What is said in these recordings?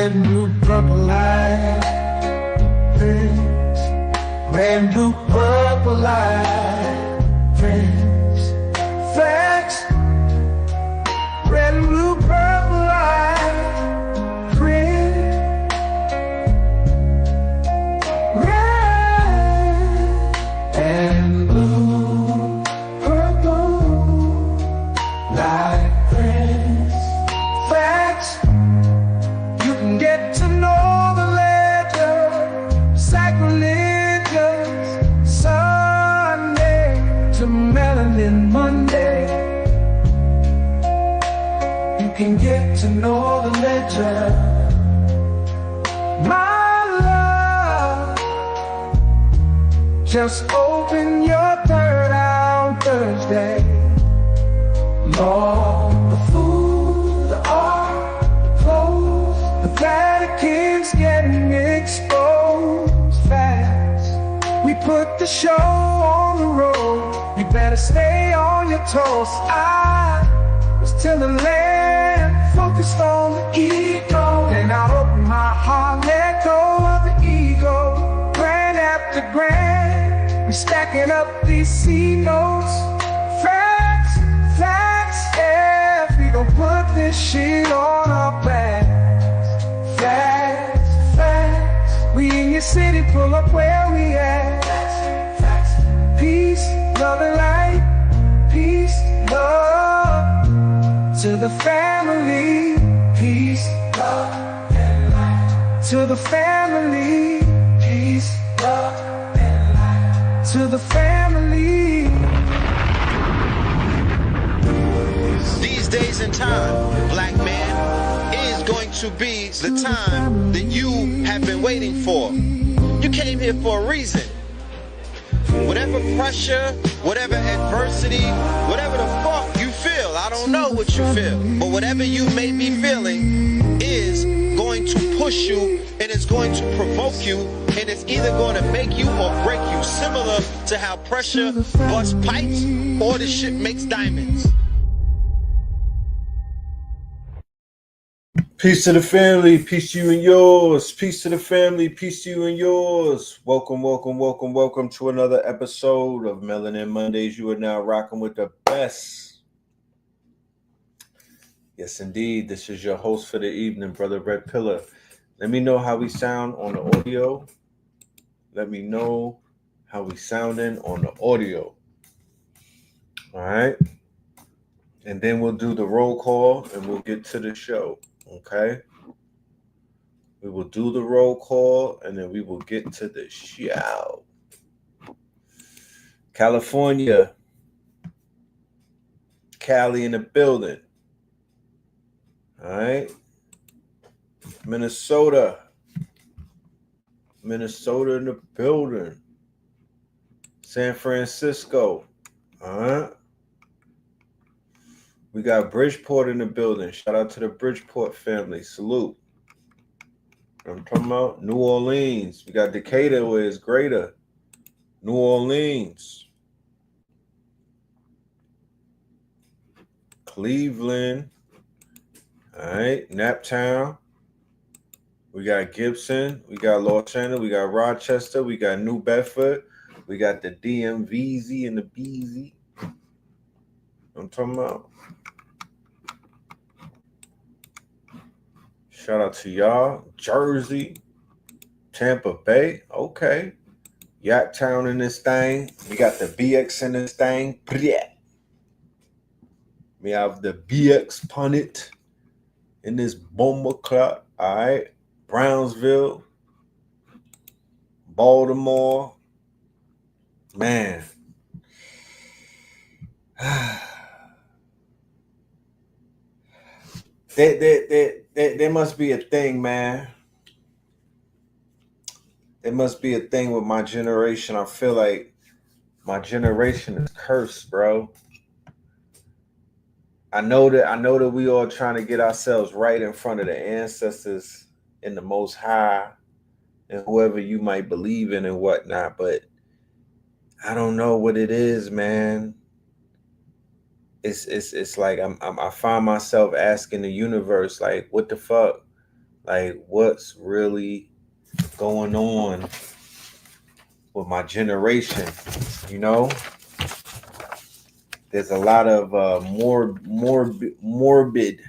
red, blue, purple light. Friends, red, blue, purple light. Friends, facts, red, blue, purple light. Friends, red and blue, purple light. Friends, facts, you can get to know the legend, sacrilegious Sunday to Melanin Monday. You can get to know the legend, my love. Just open your third eye on Thursday. Lord, the food, the art, the clothes, the Vatican's getting exposed fast. We put the show on the road, you better stay on your toes. I was telling land, focused on the ego. Then I opened my heart, let go of the ego. Grand after grand, we stacking up these C notes. Facts, facts, yeah, we gon' put this shit on our backs. Facts, facts, we in your city, pull up where we at. Facts, facts, peace, love and light. Peace, love to the family. Peace, love and light. To the family. Peace, love and light. To the family. These days and time, black man, is going to be the time that you have been waiting for. You came here for a reason. Whatever pressure, whatever adversity, whatever the fuck you feel, I don't know what you feel, but whatever you may be feeling is going to push you and it's going to provoke you, and it's either going to make you or break you, similar to how pressure busts pipes or the shit makes diamonds. Peace to the family, peace to you and yours. Peace to the family, peace to you and yours. Welcome, welcome, welcome, welcome to another episode of Melanin Mondays. You are now rocking with the best. Yes, indeed. This is your host for the evening, Brother Red Pillar. Let me know how we sound on the audio. Let me know how we sounding on the audio. All right. And then we'll do the roll call and we'll get to the show. Okay, we will do the roll call and then we will get to the show. California, Cali in the building. All right, Minnesota in the building. San Francisco. All right. We got Bridgeport in the building. Shout out to the Bridgeport family. Salute. I'm talking about New Orleans. We got Decatur where it's greater. New Orleans. Cleveland. All right. Naptown. We got Gibson. We got Los Angeles. We got Rochester. We got New Bedford. We got the DMVZ and the BZ. I'm talking about. Shout out to y'all. Jersey, Tampa Bay. Okay. Yachttown in this thing. We got the BX in this thing. We have the BX punnet in this bomber clock. All right. Brownsville. Baltimore. Man. There must be a thing, man. There must be a thing with my generation. I feel like my generation is cursed, bro. I know that we all trying to get ourselves right in front of the ancestors in the Most High and whoever you might believe in and whatnot, but I don't know what it is, man. It's like I find myself asking the universe, like, what the fuck? Like, what's really going on with my generation? You know, there's a lot of morbid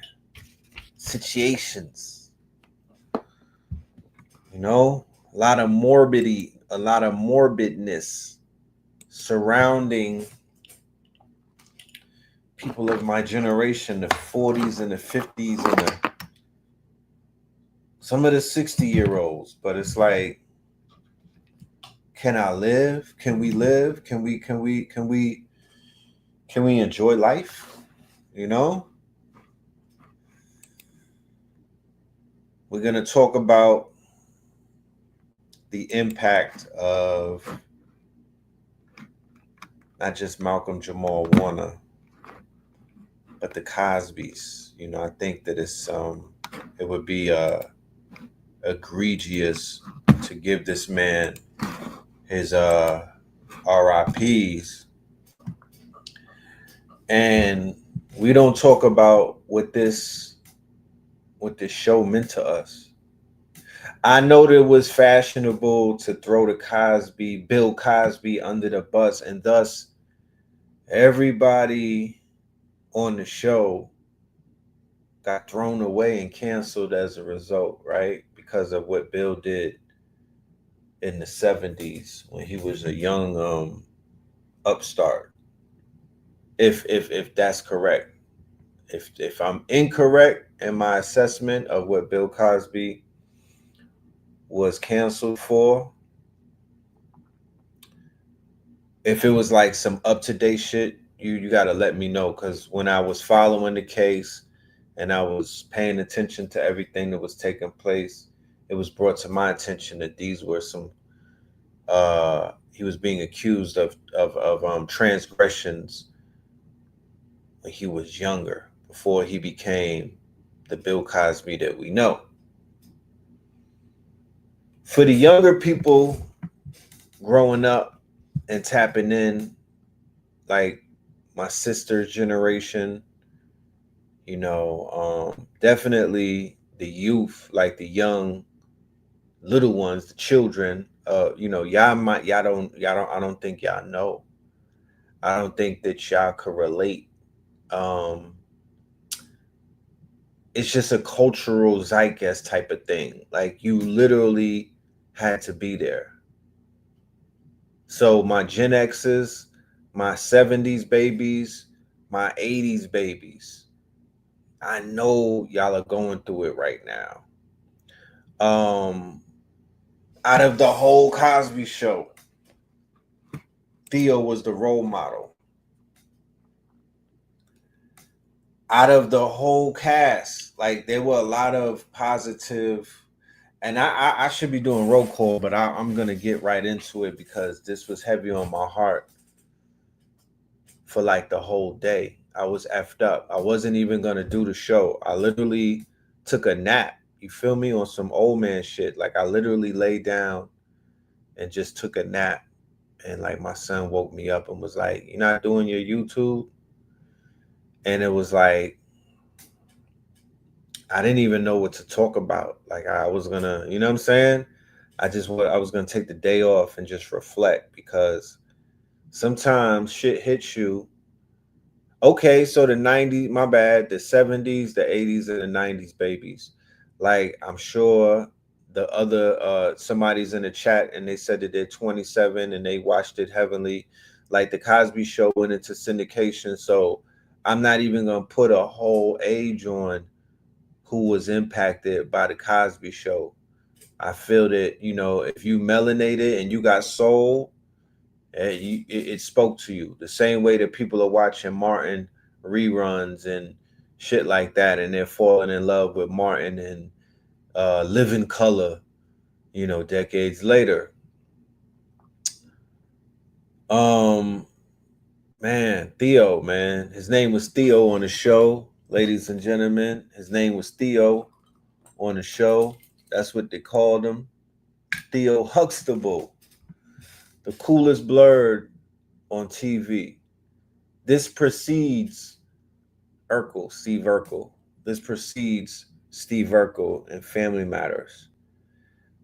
situations. You know, a lot of morbidness surrounding people of my generation, the 40s and the 50s and some of the 60-year-olds. But it's like, can I live? Can we live? Can we enjoy life? You know? We're gonna talk about the impact of not just Malcolm Jamal Warner, but the Cosbys. You know, I think that it would be egregious to give this man his RIPs, and we don't talk about what this show meant to us. I know that it was fashionable to throw Bill Cosby under the bus, and thus everybody on the show got thrown away and canceled as a result, right? Because of what Bill did in the 70s when he was a young upstart. If that's correct. If I'm incorrect in my assessment of what Bill Cosby was canceled for, if it was like some up to date shit, you got to let me know, because when I was following the case and I was paying attention to everything that was taking place, it was brought to my attention that these were some he was being accused of transgressions when he was younger, before he became the Bill Cosby that we know. For the younger people growing up and tapping in, like my sister's generation, you know, definitely the youth, like the young little ones, the children, you know, I don't think y'all know. I don't think that y'all could relate. Um, it's just a cultural zeitgeist type of thing. Like, you literally had to be there. So my Gen X's, my 70s babies, my 80s babies, I know y'all are going through it right now. Out of the whole Cosby show, Theo was the role model. Out of the whole cast, like, there were a lot of positive, and I should be doing roll call, but I'm gonna get right into it because this was heavy on my heart for like the whole day. I was effed up. I wasn't even gonna do the show. I literally took a nap. You feel me? On some old man shit. Like, I literally laid down and just took a nap. And like, my son woke me up and was like, "You're not doing your YouTube?" And it was like, I didn't even know what to talk about. Like, I was gonna, you know what I'm saying? I was gonna take the day off and just reflect, because sometimes shit hits you. Okay, so the 90s, my bad, the 70s, the 80s, and the 90s babies. Like, I'm sure the other somebody's in the chat and they said that they're 27 and they watched it heavily. Like, the Cosby Show went into syndication, so I'm not even gonna put a whole age on who was impacted by the Cosby Show. I feel that, you know, if you melanated and you got soul, it spoke to you the same way that people are watching Martin reruns and shit like that, and they're falling in love with Martin and Living Color, you know, decades later. Um, man, Theo, man, his name was Theo on the show, ladies and gentlemen. His name was Theo on the show. That's what they called him, Theo Huxtable, the coolest blurred on TV. This precedes Urkel, Steve Urkel. This precedes Steve Urkel in Family Matters.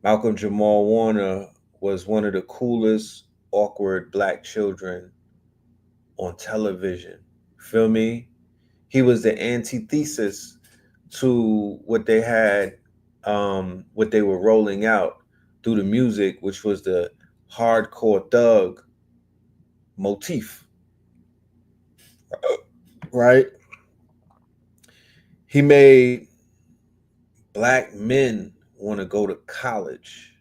Malcolm Jamal Warner was one of the coolest, awkward black children on television. Feel me? He was the antithesis to what they were rolling out through the music, which was the hardcore thug motif, right? He made black men want to go to college.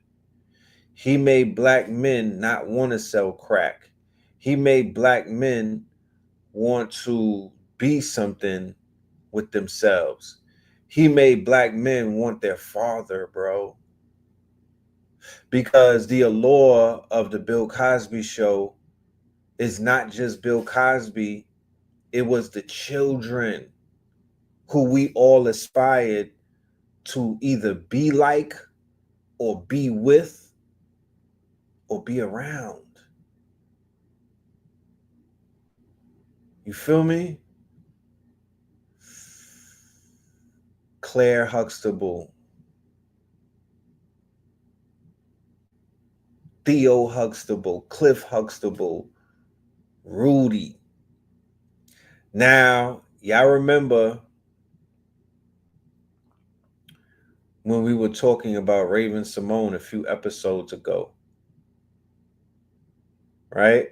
He made black men not want to sell crack. He made black men want to be something with themselves. He made black men want their father, bro. Because the allure of the Bill Cosby show is not just Bill Cosby, it was the children who we all aspired to either be like or be with or be around. You feel me? Claire Huxtable, Theo Huxtable, Cliff Huxtable, Rudy. Now, y'all remember when we were talking about Raven Simone a few episodes ago, right?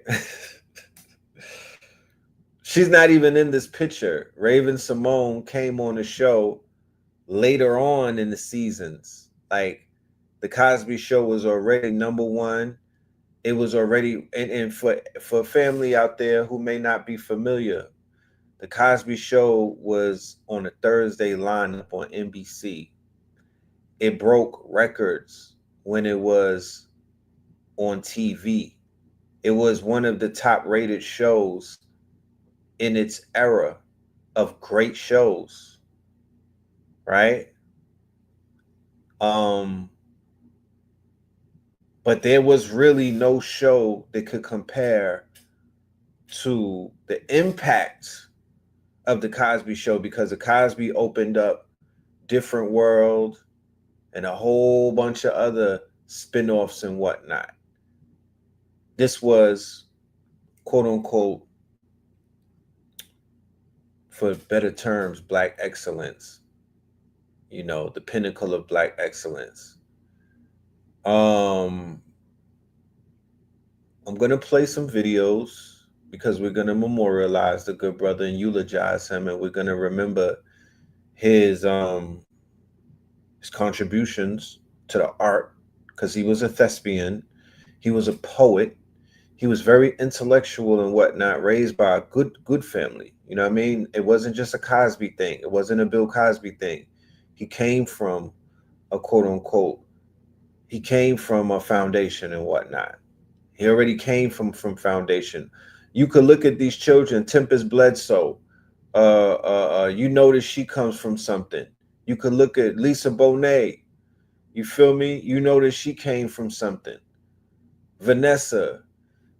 She's not even in this picture. Raven Simone came on the show later on in the seasons. Like, the Cosby Show was already number one. It was already, and for family out there who may not be familiar, the Cosby Show was on a Thursday lineup on NBC. It broke records when it was on TV. It was one of the top rated shows in its era of great shows, right? But there was really no show that could compare to the impact of the Cosby Show, because the Cosby opened up Different World and a whole bunch of other spin-offs and whatnot. This was, quote unquote, for better terms, black excellence. You know, the pinnacle of black excellence. I'm gonna play some videos because we're gonna memorialize the good brother and eulogize him, and we're gonna remember his contributions to the art, because he was a thespian, he was a poet, he was very intellectual and whatnot, raised by a good family. You know what I mean? It wasn't just a Cosby thing. It wasn't a Bill Cosby thing. He came from a quote unquote, he came from a foundation and whatnot. He already came from foundation. You could look at these children, Tempest Bledsoe. You notice she comes from something. You could look at Lisa Bonet. You feel me? You notice she came from something. Vanessa,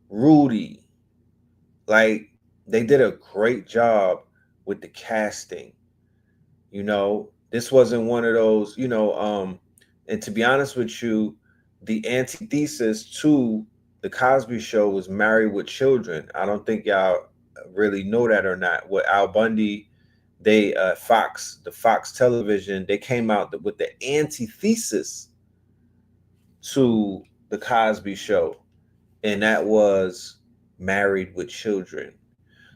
Rudy, like, they did a great job with the casting. You know, this wasn't one of those, and to be honest with you, the antithesis to the Cosby Show was Married with Children. I don't think y'all really know that or not. With Al Bundy, they the Fox television, they came out with the antithesis to the Cosby Show, and that was Married with Children.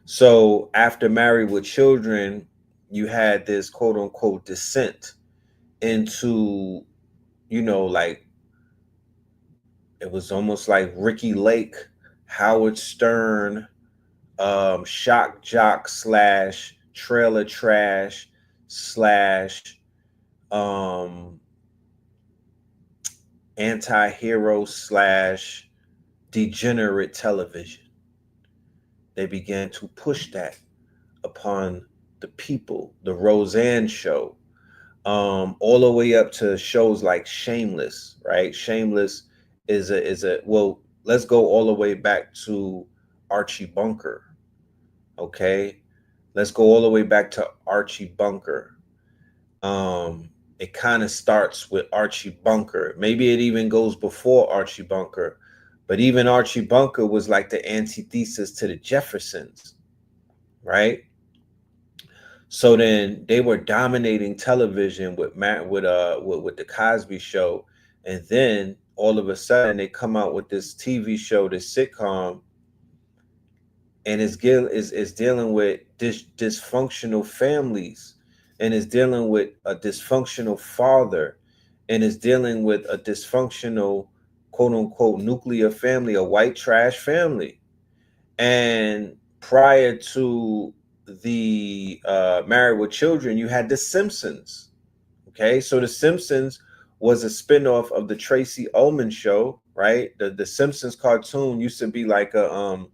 So after Married with Children, you had this quote unquote descent into, like, it was almost like Ricky Lake, Howard Stern, shock jock slash trailer trash slash anti-hero slash degenerate television. They began to push that upon the people. The Roseanne Show, all the way up to shows like Shameless, right? Shameless is a well, let's go all the way back to Archie Bunker. Okay, let's go all the way back to Archie Bunker. It kind of starts with Archie Bunker. Maybe it even goes before Archie Bunker, but even Archie Bunker was like the antithesis to the Jeffersons, right? So then they were dominating television with with the Cosby Show, and then all of a sudden they come out with this TV show, this sitcom, and is dealing with dysfunctional families, and is dealing with a dysfunctional father, and is dealing with a dysfunctional quote unquote nuclear family, a white trash family. And prior to the Married with Children, you had The Simpsons. Okay, so The Simpsons was a spinoff of the Tracy Ullman show, right? The Simpsons cartoon used to be like a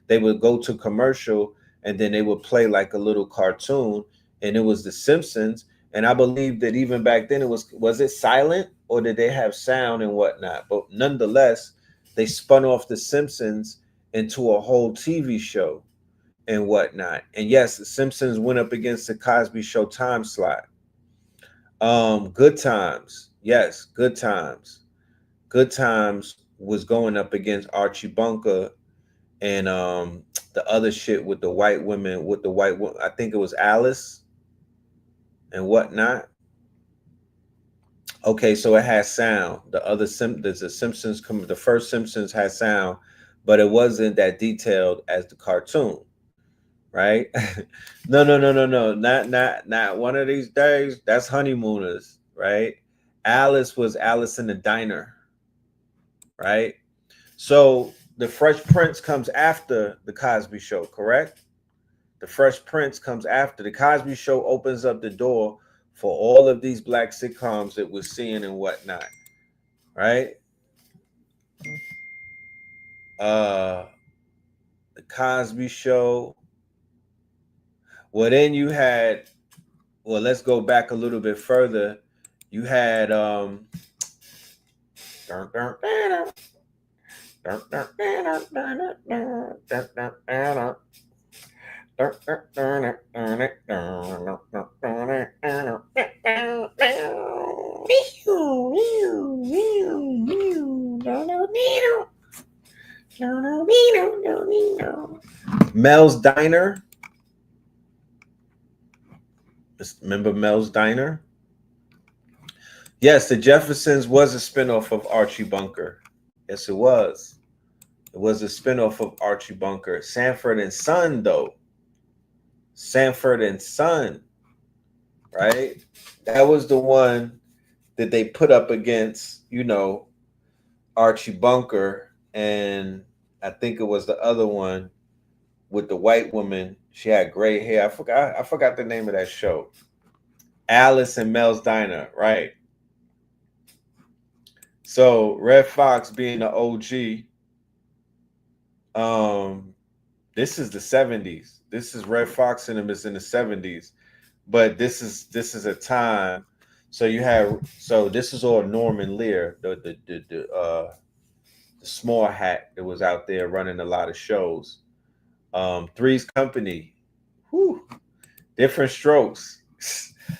they would go to commercial and then they would play like a little cartoon, and it was The Simpsons. And I believe that even back then, was it silent or did they have sound and whatnot? But nonetheless, they spun off The Simpsons into a whole TV show and whatnot. And yes, The Simpsons went up against the Cosby Show time slot. Good Times. Yes, Good Times. Good Times was going up against Archie Bunker and the other shit with the white women, I think it was Alice and whatnot. Okay, so it has sound. There's a Simpsons the first Simpsons had sound, but it wasn't that detailed as the cartoon, right? No. Not one of these days. That's Honeymooners, right? Alice was Alice in the Diner, right? So the Fresh Prince comes after the Cosby Show, correct? The Fresh Prince comes after. The Cosby Show opens up the door for all of these black sitcoms that we're seeing and whatnot, right? Uh the Cosby Show. Well, then you had, well, let's go back a little bit further. You had Mel's Diner. Remember Mel's Diner? Yes, the Jeffersons was a spinoff of Archie Bunker. Yes, it was. It was a spinoff of Archie Bunker. Sanford and Son, though. Sanford and Son, right? That was the one that they put up against, Archie Bunker. And I think it was the other one with the white woman. She had gray hair. I forgot the name of that show. Alice and Mel's Diner, right? So Red Fox being the OG, this is the 70s. This is Red Fox and them is in the 70s. But this is a time. So this is all Norman Lear, the small hat that was out there running a lot of shows. Three's Company. Whew, different strokes.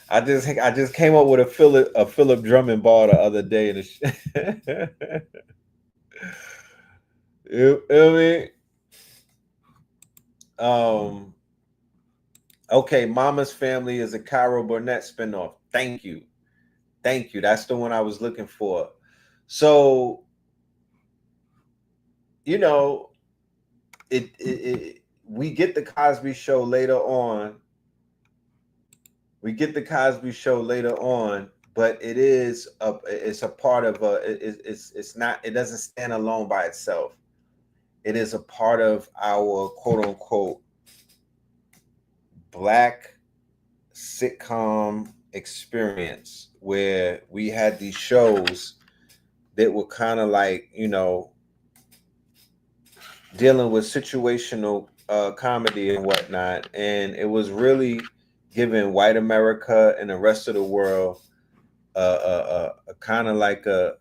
I just came up with a Philip Drummond bar the other day. You feel me? Um, okay, Mama's Family is a Cairo Burnett spinoff. Thank you. That's the one I was looking for. So you know, we get the Cosby Show later on. We get the Cosby Show later on, but it's a part of it's not, it doesn't stand alone by itself. It is a part of our quote unquote black sitcom experience where we had these shows that were kind of like, dealing with situational comedy and whatnot. And it was really giving white America and the rest of the world a kind of like a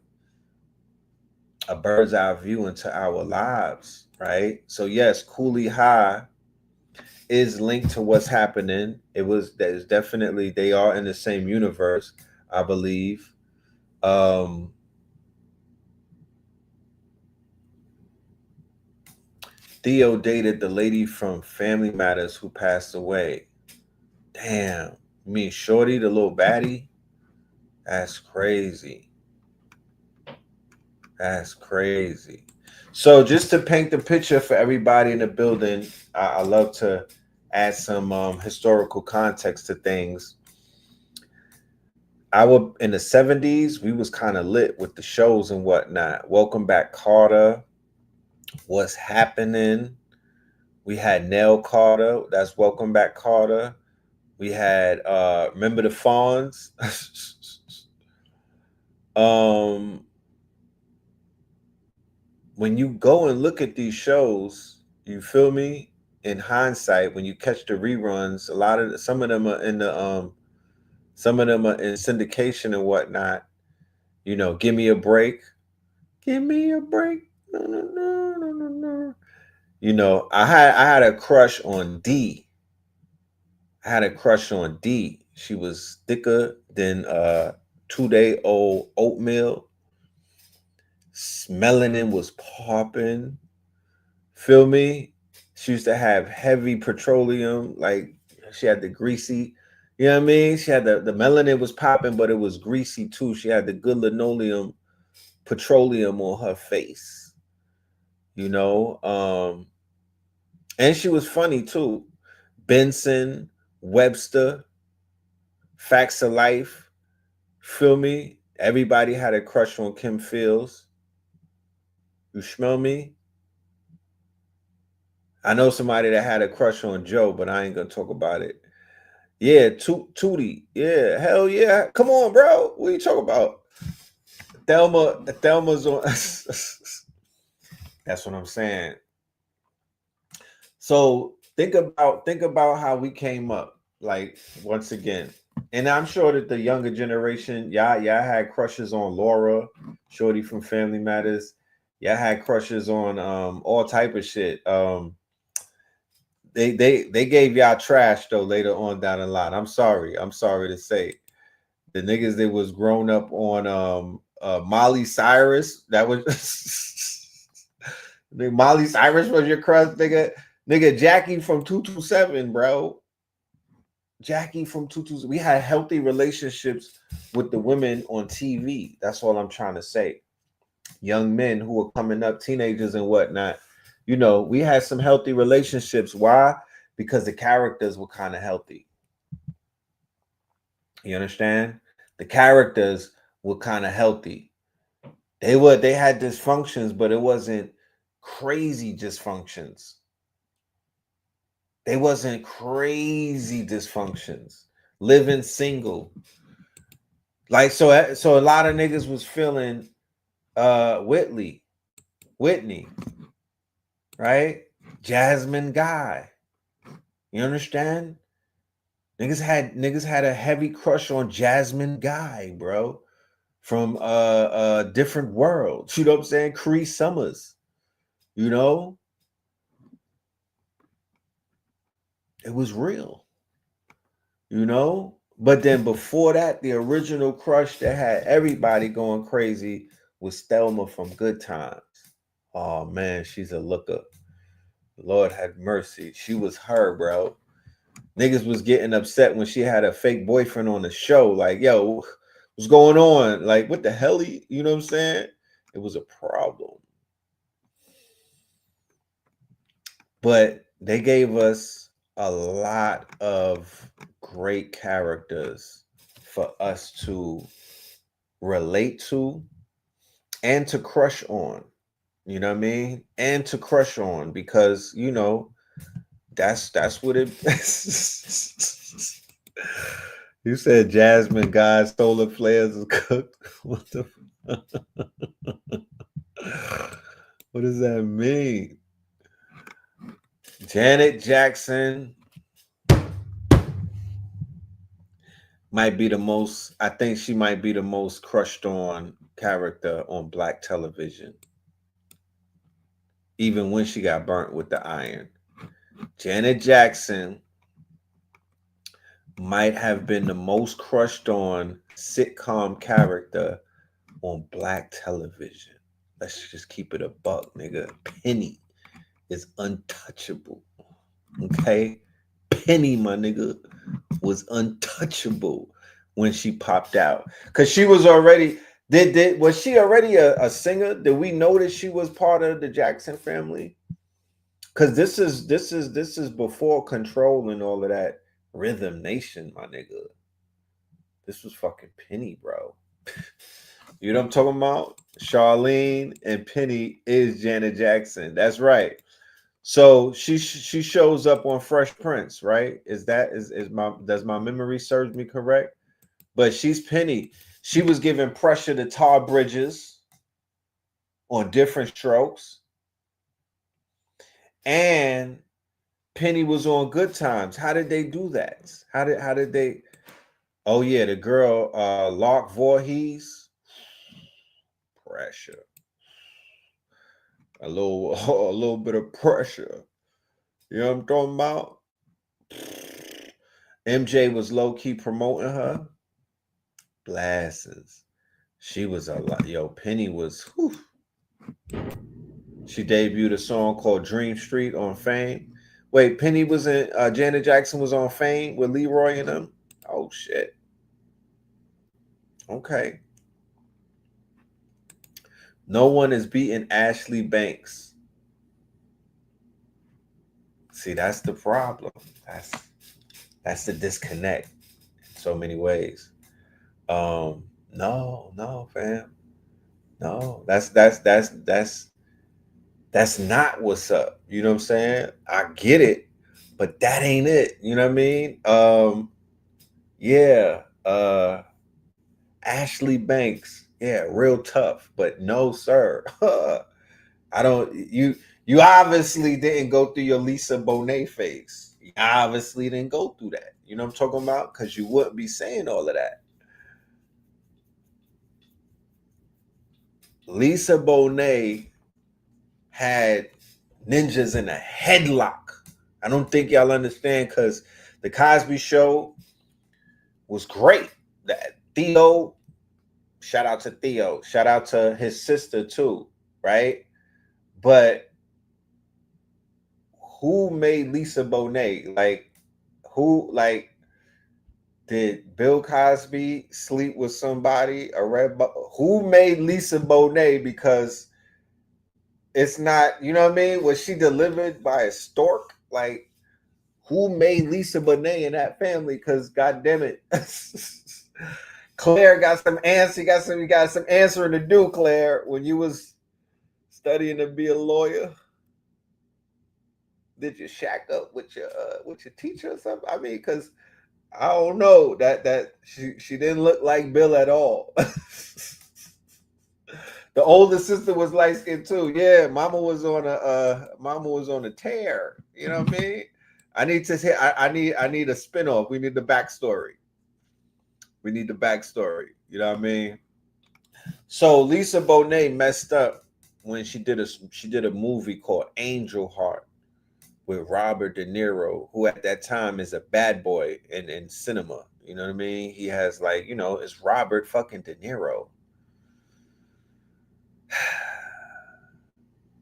bird's eye view into our lives, right? So yes, Cooley High is linked to what's happening. That is definitely, they are in the same universe, I believe. Theo dated the lady from Family Matters who passed away. Damn. You mean Shorty, the little baddie? That's crazy. That's crazy. So just to paint the picture for everybody in the building, I love to add some historical context to things. I would in the 70s, we was kind of lit with the shows and whatnot. Welcome Back Carter, What's Happening. We had Nell Carter, that's Welcome Back Carter. We had Remember the Fawns. When you go and look at these shows, you feel me? In hindsight, when you catch the reruns, some of them are in the some of them are in syndication and whatnot. You know, Give Me a Break. Give me a break. No, no, no, no, no, no. You know, I had a crush on D. I had a crush on D. She was thicker than 2-day-old oatmeal. Melanin was popping. Feel me? She used to have heavy petroleum, like she had the greasy, you know what I mean? She had the melanin was popping, but it was greasy too. She had the good linoleum petroleum on her face, you know. And she was funny too. Benson, Webster, Facts of Life, feel me? Everybody had a crush on Kim Fields. You smell me? I know somebody that had a crush on Joe, but I ain't gonna talk about it. Yeah, Tootie. Yeah, hell yeah. Come on, bro. What are you talking about? Thelma's on. That's what I'm saying. So think about how we came up. Like once again, and I'm sure that the younger generation, y'all had crushes on Laura, Shorty from Family Matters. Y'all had crushes on all type of shit. They gave y'all trash though later on down the line. I'm sorry to say. The niggas that was grown up on Molly Cyrus, that was Molly Cyrus was your crush, nigga Jackie from 227, bro. Jackie from 227. We had healthy relationships with the women on TV. That's all I'm trying to say. Young men who were coming up, teenagers and whatnot. You know, we had some healthy relationships. Why? Because the characters were kind of healthy. You understand? The characters were kind of healthy. They had dysfunctions, but it wasn't crazy dysfunctions. They wasn't crazy dysfunctions. Living single. Like so a lot of niggas was feeling Whitney, right? Jasmine Guy. You understand? Niggas had a heavy crush on Jasmine Guy, bro. From Different World. You know what I'm saying? Cree Summers. You know? It was real. You know? But then before that, the original crush that had everybody going crazy was Thelma from Good Times. Oh man, she's a looker. Lord have mercy. She was her, bro. Niggas was getting upset when she had a fake boyfriend on the show. Like, yo, what's going on? Like, what the hell? You know what I'm saying? It was a problem. But they gave us a lot of great characters for us to relate to and to crush on. You know what I mean? And to crush on because, you know, that's what it You said Jasmine Guy's solar flares is cooked. What the what does that mean? Janet Jackson might be the most, I think she might be the most crushed on character on black television. Even when she got burnt with the iron. Janet Jackson might have been the most crushed on sitcom character on black television. Let's just keep it a buck, nigga. Penny is untouchable. Okay? Penny, my nigga, was untouchable when she popped out. Cause she was already was she already a singer? Did we know that she was part of the Jackson family? Cause this is before Control and all of that Rhythm Nation, my nigga. This was fucking Penny, bro. You know what I'm talking about? Charlene and Penny is Janet Jackson. That's right. So she shows up on Fresh Prince, right? Is my does my memory serve me correct? But she's Penny. She was giving pressure to Tar Bridges on Different Strokes, and Penny was on Good Times. How did they do that? How did they? Oh yeah, the girl Lark Voorhees, pressure. A little a little bit of pressure. You know what I'm talking about? MJ was low key promoting her. Blasters. She was a lot. Yo, Penny was. Whew. She debuted a song called Dream Street on Fame. Wait, Penny was in. Janet Jackson was on Fame with Leroy and them. Oh shit. Okay. No one is beating Ashley Banks. See, that's the problem. That's the disconnect in so many ways. No, fam. No, that's not what's up. You know what I'm saying? I get it, but that ain't it. You know what I mean? Yeah. Ashley Banks. Yeah, real tough, but no, sir. I don't you obviously didn't go through your Lisa Bonet phase. You obviously didn't go through that. You know what I'm talking about? Because you wouldn't be saying all of that. Lisa Bonet had ninjas in a headlock. I don't think y'all understand because the Cosby Show was great. That Theo, shout out to Theo, shout out to his sister too, right? But who made Lisa Bonet? Like, did Bill Cosby sleep with somebody? Who made Lisa Bonet? Because it's not, you know what I mean? Was she delivered by a stork? Like, who made Lisa Bonet in that family? Because God damn it, Claire got some answer. You got some answering to do, Claire. When you was studying to be a lawyer, did you shack up with your teacher or something? I mean, because I don't know that she didn't look like Bill at all. The older sister was light skinned too. Yeah, mama was on a tear. You know what I mean? I need to say I need a spinoff. We need the backstory. You know what I mean? So Lisa Bonet messed up when she did a movie called Angel Heart with Robert De Niro, who at that time is a bad boy in cinema. You know what I mean? He has like, it's Robert fucking De Niro.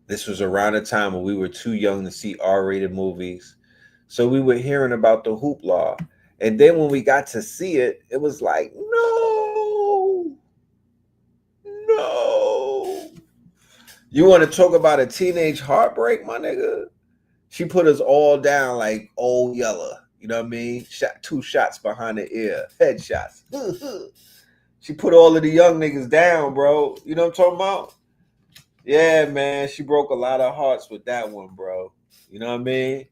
This was around a time when we were too young to see R-rated movies. So we were hearing about the hoopla. And then when we got to see it, it was like, no. You want to talk about a teenage heartbreak, my nigga? She put us all down like old Yeller. You know what I mean? Shot 2 shots behind the ear. Headshots. She put all of the young niggas down, bro. You know what I'm talking about? Yeah, man. She broke a lot of hearts with that one, bro. You know what I mean?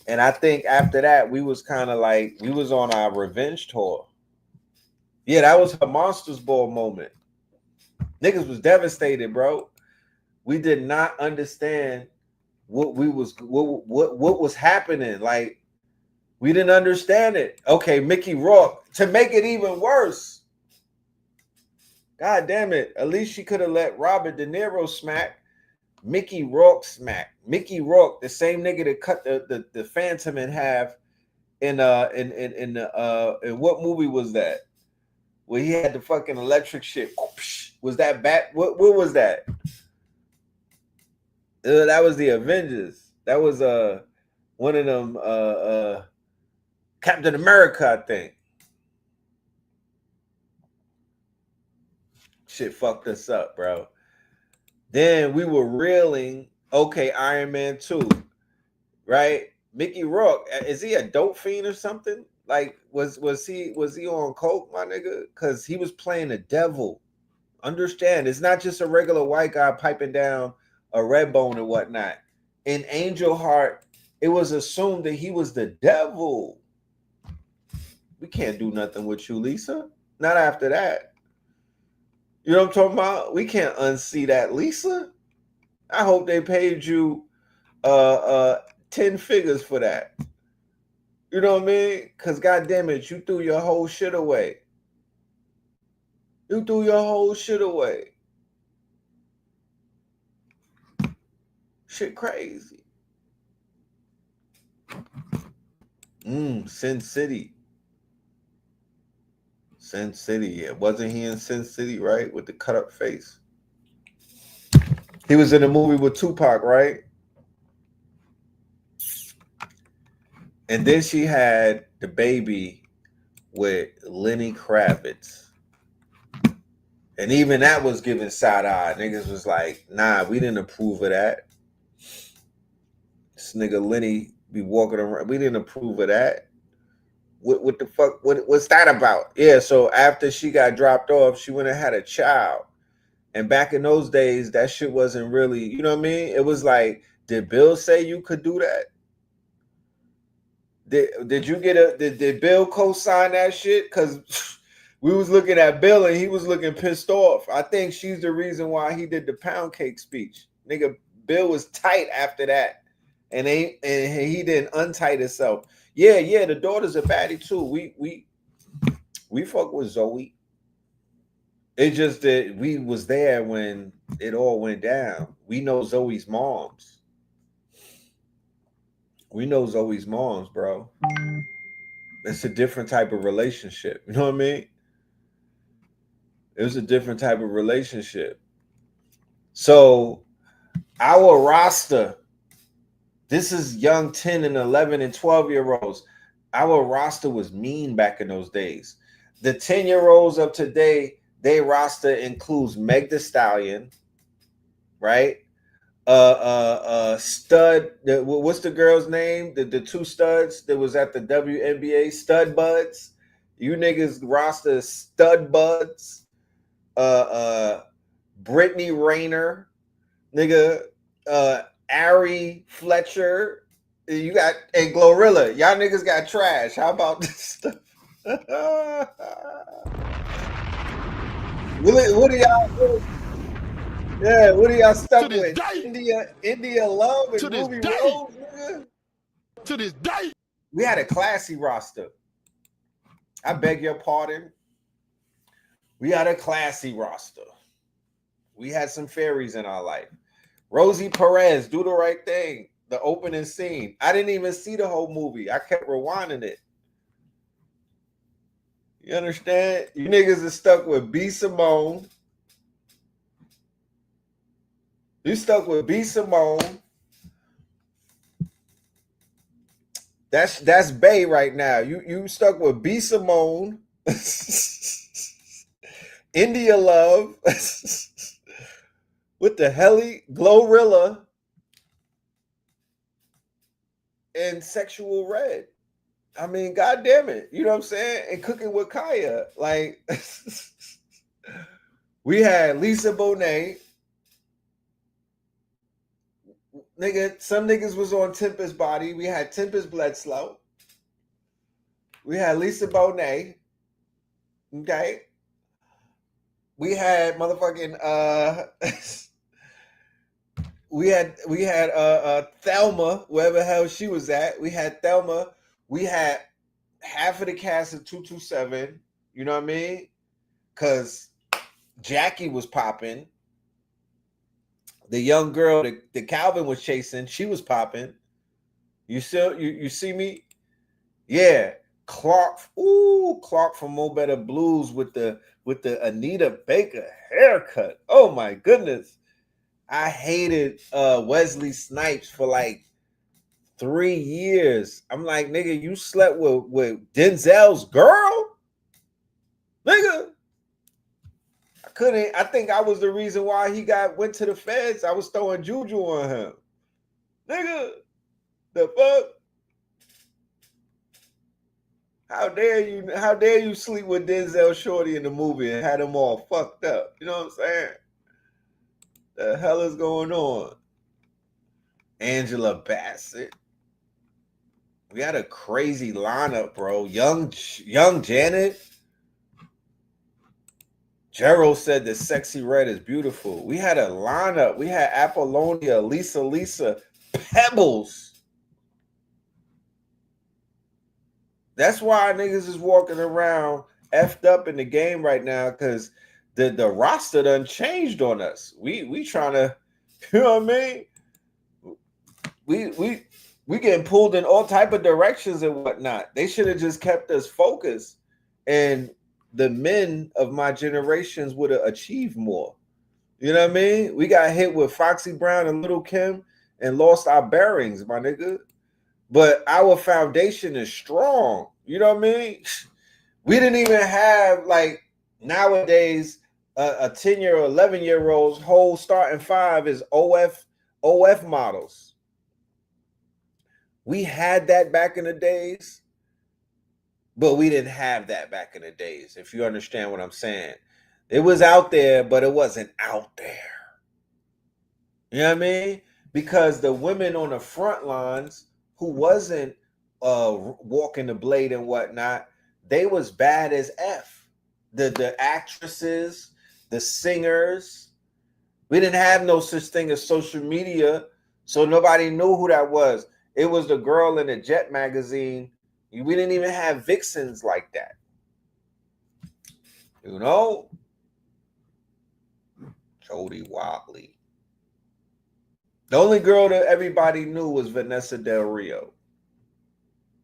And I think after that, we was kind of like, we was on our revenge tour. Yeah, that was her Monsters Ball moment. Niggas was devastated, bro. We did not understand what was happening. Like, we didn't understand it. Okay, Mickey Rourke. To make it even worse, God damn it. At least she could have let Robert De Niro smack. Mickey Rourke smack. Mickey Rourke, the same nigga that cut the Phantom in half in what movie was that? Where he had the fucking electric shit. Was that what was that? That was the Avengers. That was one of them Captain America, I think. Shit fucked us up, bro. Then we were reeling, okay, Iron Man 2, right? Mickey Rourke, is he a dope fiend or something? Like, was he on coke, my nigga? Because he was playing the devil. Understand, it's not just a regular white guy piping down a red bone and whatnot. In Angel Heart, it was assumed that he was the devil. We can't do nothing with you, Lisa. Not after that. You know what I'm talking about? We can't unsee that, Lisa. I hope they paid you 10 figures for that. You know what I mean? Because goddamn it, you threw your whole shit away. You threw your whole shit away. Shit crazy. Sin City. Sin City, yeah. Wasn't he in Sin City, right? With the cut up face. He was in a movie with Tupac, right? And then she had the baby with Lenny Kravitz. And even that was giving side eye. Niggas was like, nah, we didn't approve of that. This nigga Lenny be walking around. We didn't approve of that. What the fuck? What's that about? Yeah, so after she got dropped off, she went and had a child. And back in those days, that shit wasn't really, you know what I mean? It was like, did Bill say you could do that? Did you get did Bill co-sign that shit? Because we was looking at Bill and he was looking pissed off. I think she's the reason why he did the pound cake speech. Nigga, Bill was tight after that. And he didn't untight himself. Yeah, the daughter's a baddie too. We fuck with Zoe. It just that we was there when it all went down. We know Zoe's moms. We know Zoe's moms, bro. It's a different type of relationship. You know what I mean? It was a different type of relationship. So our roster, this is young 10 and 11 and 12-year-olds. Our roster was mean back in those days. The 10-year-olds of today, their roster includes Meg Thee Stallion, right? Stud. What's the girl's name? The two studs that was at the WNBA, Stud Buds. You niggas roster Stud Buds. Brittany Rayner, nigga. Ari Fletcher. You got and Glorilla. Y'all niggas got trash. How about this stuff? What are y'all? Yeah, what are y'all stuck with? India Love and Ruby Rose, nigga? To this day. We had a classy roster. I beg your pardon. We had a classy roster. We had some fairies in our life. Rosie Perez, Do the Right Thing, the opening scene. I didn't even see the whole movie. I kept rewinding it. You understand? You niggas are stuck with B. Simone. You stuck with B. Simone. That's Bay right now. You stuck with B. Simone. India Love. What the helly? Glorilla. And Sexual Red. I mean, God damn it. You know what I'm saying? And Cooking with Kaya. Like, we had Lisa Bonet. Nigga, some niggas was on Tempest Body. We had Tempest Bledsoe. We had Lisa Bonet. Okay. We had motherfucking we had Thelma, wherever the hell she was at. We had Thelma. We had half of the cast of 227. You know what I mean? Because Jackie was popping. The young girl that Calvin was chasing, she was popping. You see me? Yeah. Clark, Clark from Mo Better Blues with the Anita Baker haircut. Oh my goodness. I hated Wesley Snipes for like 3 years. I'm like, nigga, you slept with Denzel's girl? Nigga. I think I was the reason why he went to the feds. I was throwing juju on him. Nigga, the fuck? How dare you sleep with Denzel Shorty in the movie and had them all fucked up? You know what I'm saying? The hell is going on? Angela Bassett. We had a crazy lineup, bro. Young Janet. Gerald said that Sexy Red is beautiful. We had a lineup. We had Apollonia, Lisa, Pebbles. That's why niggas is walking around effed up in the game right now, because the roster done changed on us. We trying to, you know what I mean? We getting pulled in all type of directions and whatnot. They should have just kept us focused, and the men of my generations would have achieved more. You know what I mean? We got hit with Foxy Brown and Little Kim and lost our bearings, my nigga. But our foundation is strong. You know what I mean? We didn't even have, like, nowadays a 10-year or 11-year-old's whole starting five is OF models. We had that back in the days, but we didn't have that back in the days, if you understand what I'm saying. It was out there, but it wasn't out there. You know what I mean? Because the women on the front lines who wasn't walking the blade and whatnot, they was bad as F. The actresses, the singers. We didn't have no such thing as social media, so nobody knew who that was. It was the girl in the Jet magazine. We didn't even have vixens like that. You know? Jody Watley. The only girl that everybody knew was Vanessa Del Rio.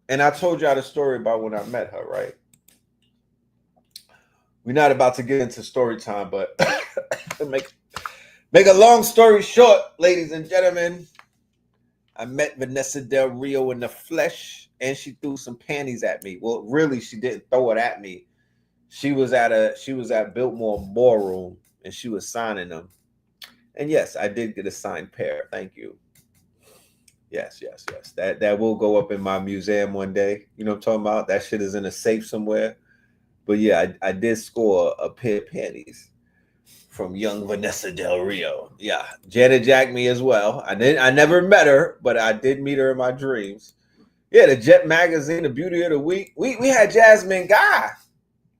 And I told y'all the story about when I met her, right? We're not about to get into story time, but make a long story short, ladies and gentlemen, I met Vanessa Del Rio in the flesh, and she threw some panties at me. Well, really, she didn't throw it at me. She was at Biltmore Ballroom, and she was signing them. And yes, I did get a signed pair. Thank you. Yes. That will go up in my museum one day. You know what I'm talking about? That shit is in a safe somewhere. But yeah, I did score a pair of panties from young Vanessa Del Rio. Yeah, Janet jacked me as well. I never met her, but I did meet her in my dreams. Yeah, the Jet magazine, the beauty of the week. We had Jasmine Guy,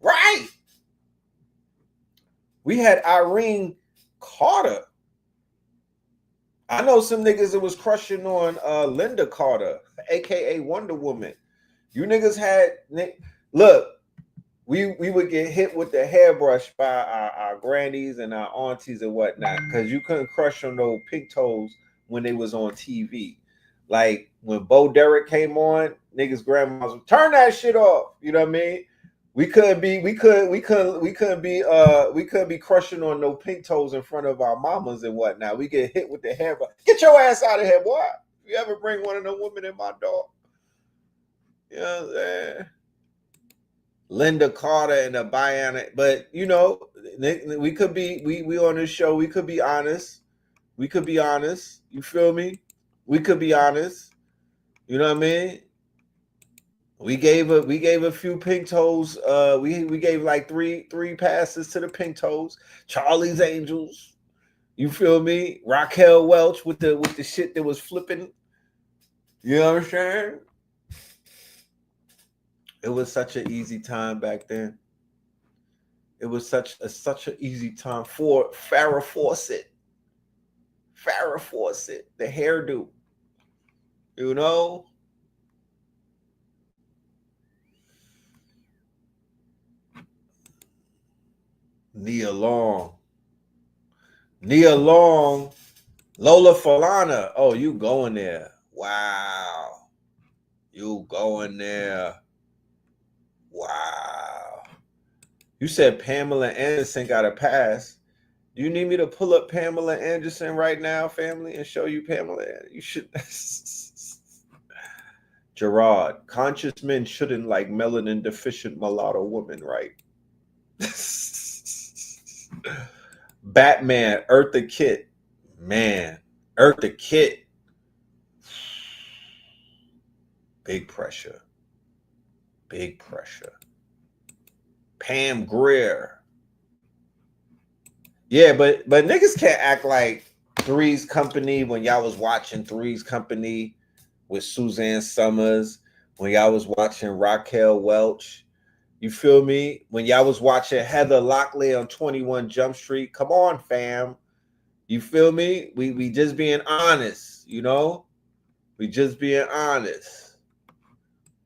right? We had Irene Carter. I know some niggas that was crushing on Linda Carter, aka Wonder Woman. You niggas had look. We would get hit with the hairbrush by our grannies and our aunties and whatnot, because you couldn't crush on those pigtails when they was on TV. Like when Bo Derek came on, niggas' grandmas would turn that shit off. You know what I mean? We couldn't be crushing on no pigtails in front of our mamas and whatnot. We get hit with the hairbrush. Get your ass out of here, boy! If you ever bring one of them women in my door, you know what I'm saying? Linda Carter and a bionic, but you know, we could be we on this show. We could be honest. We could be honest. You feel me? We could be honest. You know what I mean? We gave a few pink toes. We gave like three passes to the pink toes. Charlie's Angels. You feel me? Raquel Welch with the shit that was flipping. You know what I'm saying? It was such an easy time back then. It was such an easy time for Farrah Fawcett. Farrah Fawcett, the hairdo. You know? Nia Long. Lola Falana. Oh, you going there. Wow. You going there. Wow. You said Pamela Anderson got a pass. Do you need me to pull up Pamela Anderson right now, family, and show you Pamela? You should. Gerard, conscious men shouldn't like melanin deficient mulatto women, right? Batman, Eartha Kitt. Man, Eartha Kitt. Big pressure. Big pressure. Pam Grier. Yeah, but niggas can't act like Three's Company when y'all was watching Three's Company with Suzanne Summers, when y'all was watching Raquel Welch. You feel me? When y'all was watching Heather Locklear on 21 Jump Street. Come on, fam. You feel me? We just being honest, you know? We just being honest.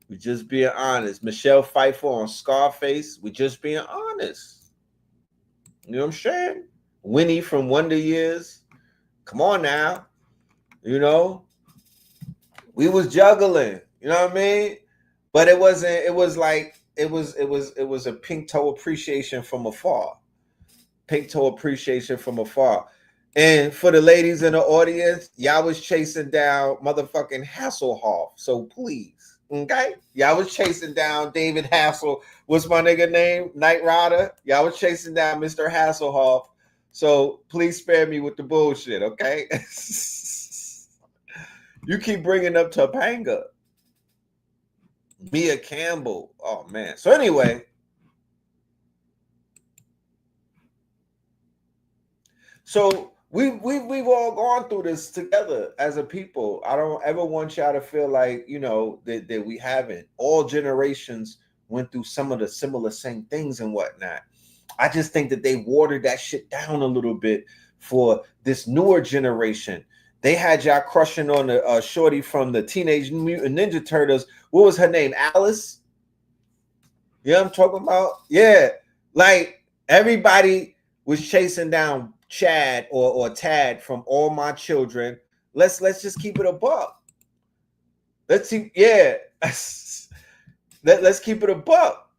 We just being honest. Michelle Pfeiffer on Scarface. We just being honest. You know what I'm saying? Winnie from Wonder Years. Come on now. You know? We was juggling. You know what I mean? But it wasn't, it was like, it was a pink toe appreciation from afar. Pink toe appreciation from afar. And for the ladies in the audience, y'all was chasing down motherfucking Hasselhoff. So please, okay? Y'all was chasing down David Hassel. What's my nigga name? Knight Rider. Y'all was chasing down Mr. Hasselhoff. So please spare me with the bullshit, okay? You keep bringing up Topanga. Mia Campbell. Oh, man. So anyway. So we've all gone through this together as a people. I don't ever want y'all to feel like, you know, that we haven't. All generations went through some of the similar same things and whatnot. I just think that they watered that shit down a little bit for this newer generation. They had y'all crushing on the shorty from the Teenage Mutant Ninja Turtles. What was her name? Alice? You know what I'm talking about? Yeah. Like everybody was chasing down Chad or Tad from All My Children. Let's just keep it a buck. Let's see, yeah. Let's keep it a buck.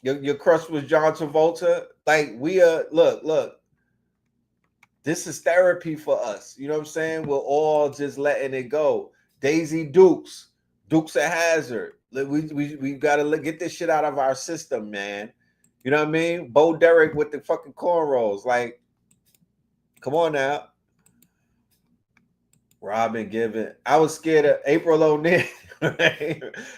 Your crush was John Travolta. Like we look. This is therapy for us. You know what I'm saying? We're all just letting it go. Daisy Dukes of Hazzard. We gotta get this shit out of our system, man. You know what I mean? Bo Derek with the fucking cornrows. Like, come on now. Robin Gibbon. I was scared of April O'Neil.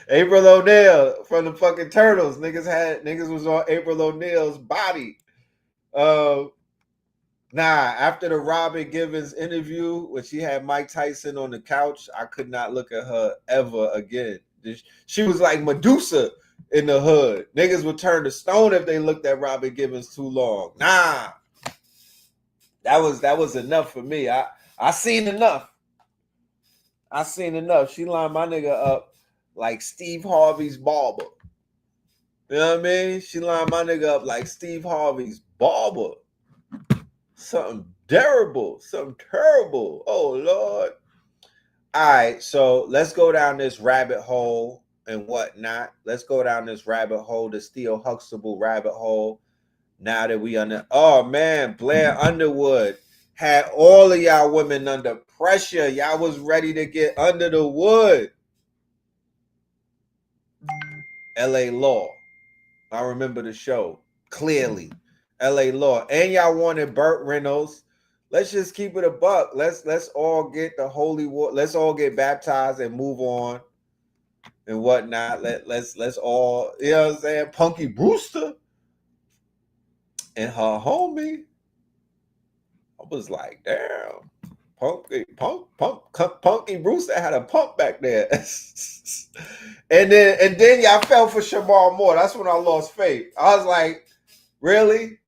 April O'Neil from the fucking Turtles. Niggas was on April O'Neil's body. After the Robin Givens interview, when she had Mike Tyson on the couch, I could not look at her ever again. She was like Medusa in the hood. Niggas would turn to stone if they looked at Robin Givens too long. That was enough for me. I seen enough. She lined my nigga up like Steve Harvey's barber. You know what I mean? She lined my nigga up like Steve Harvey's barber. Something terrible. Oh, Lord. All right, so let's go down this rabbit hole and whatnot. Let's go down this rabbit hole, the Theo Huxtable rabbit hole. Now that we oh man, Blair Underwood had all of y'all women under pressure. Y'all was ready to get under the wood. LA Law. I remember the show clearly. LA Law. And y'all wanted Burt Reynolds. Let's just keep it a buck. Let's all get the holy water. Let's all get baptized and move on and whatnot. Let's all, you know what I'm saying? Punky Brewster and her homie. I was like, damn. Punky Brewster had a pump back there. and then y'all fell for Shamar Moore. That's when I lost faith. I was like, really?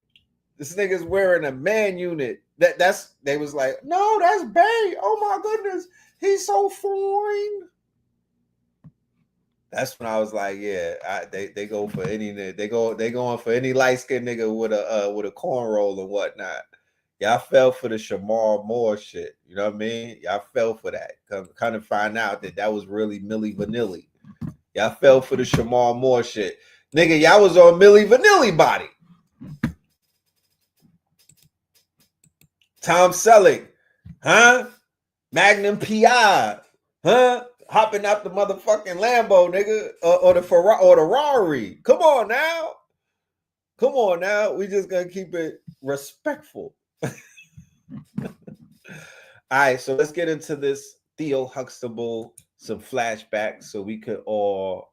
This nigga's wearing a man unit. They was like, no, that's Bay. Oh my goodness, he's so fine. That's when I was like, yeah, they go for any they going for any light skinned nigga with a cornroll and whatnot. Y'all fell for the Jamal Moore shit. You know what I mean? Y'all fell for that. Kind of find out that was really Milli Vanilli. Y'all fell for the Jamal Moore shit. Nigga, y'all was on Milli Vanilli body. Tom Selleck, huh? Magnum PI, huh? Hopping out the motherfucking Lambo, nigga, or the Ferrari, or the Rari. Come on now. Come on now. We just gonna keep it respectful. All right, so let's get into this Theo Huxtable, some flashbacks, so we could all,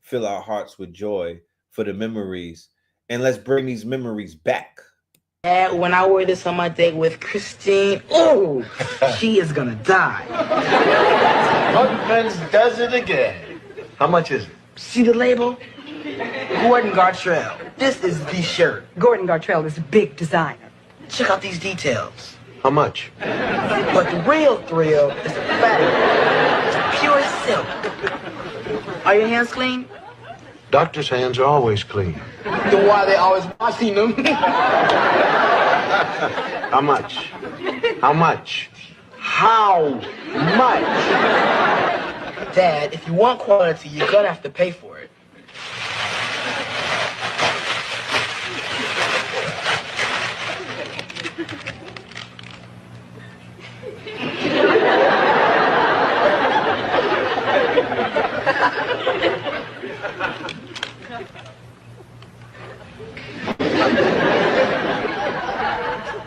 fill our hearts with joy for the memories, and let's bring these memories back. Dad, when I wear this on my date with Christine, oh, she is gonna die. Husband does it again. How much is it? See the label? Gordon Gartrell. This is the shirt. Gordon Gartrell is a big designer. Check out these details. How much? But the real thrill is the fabric. It's pure silk. Are your hands clean? Doctor's hands are always clean. Then why are they always washing them? How much? How much? How much? Dad, if you want quality, you're gonna have to pay for it.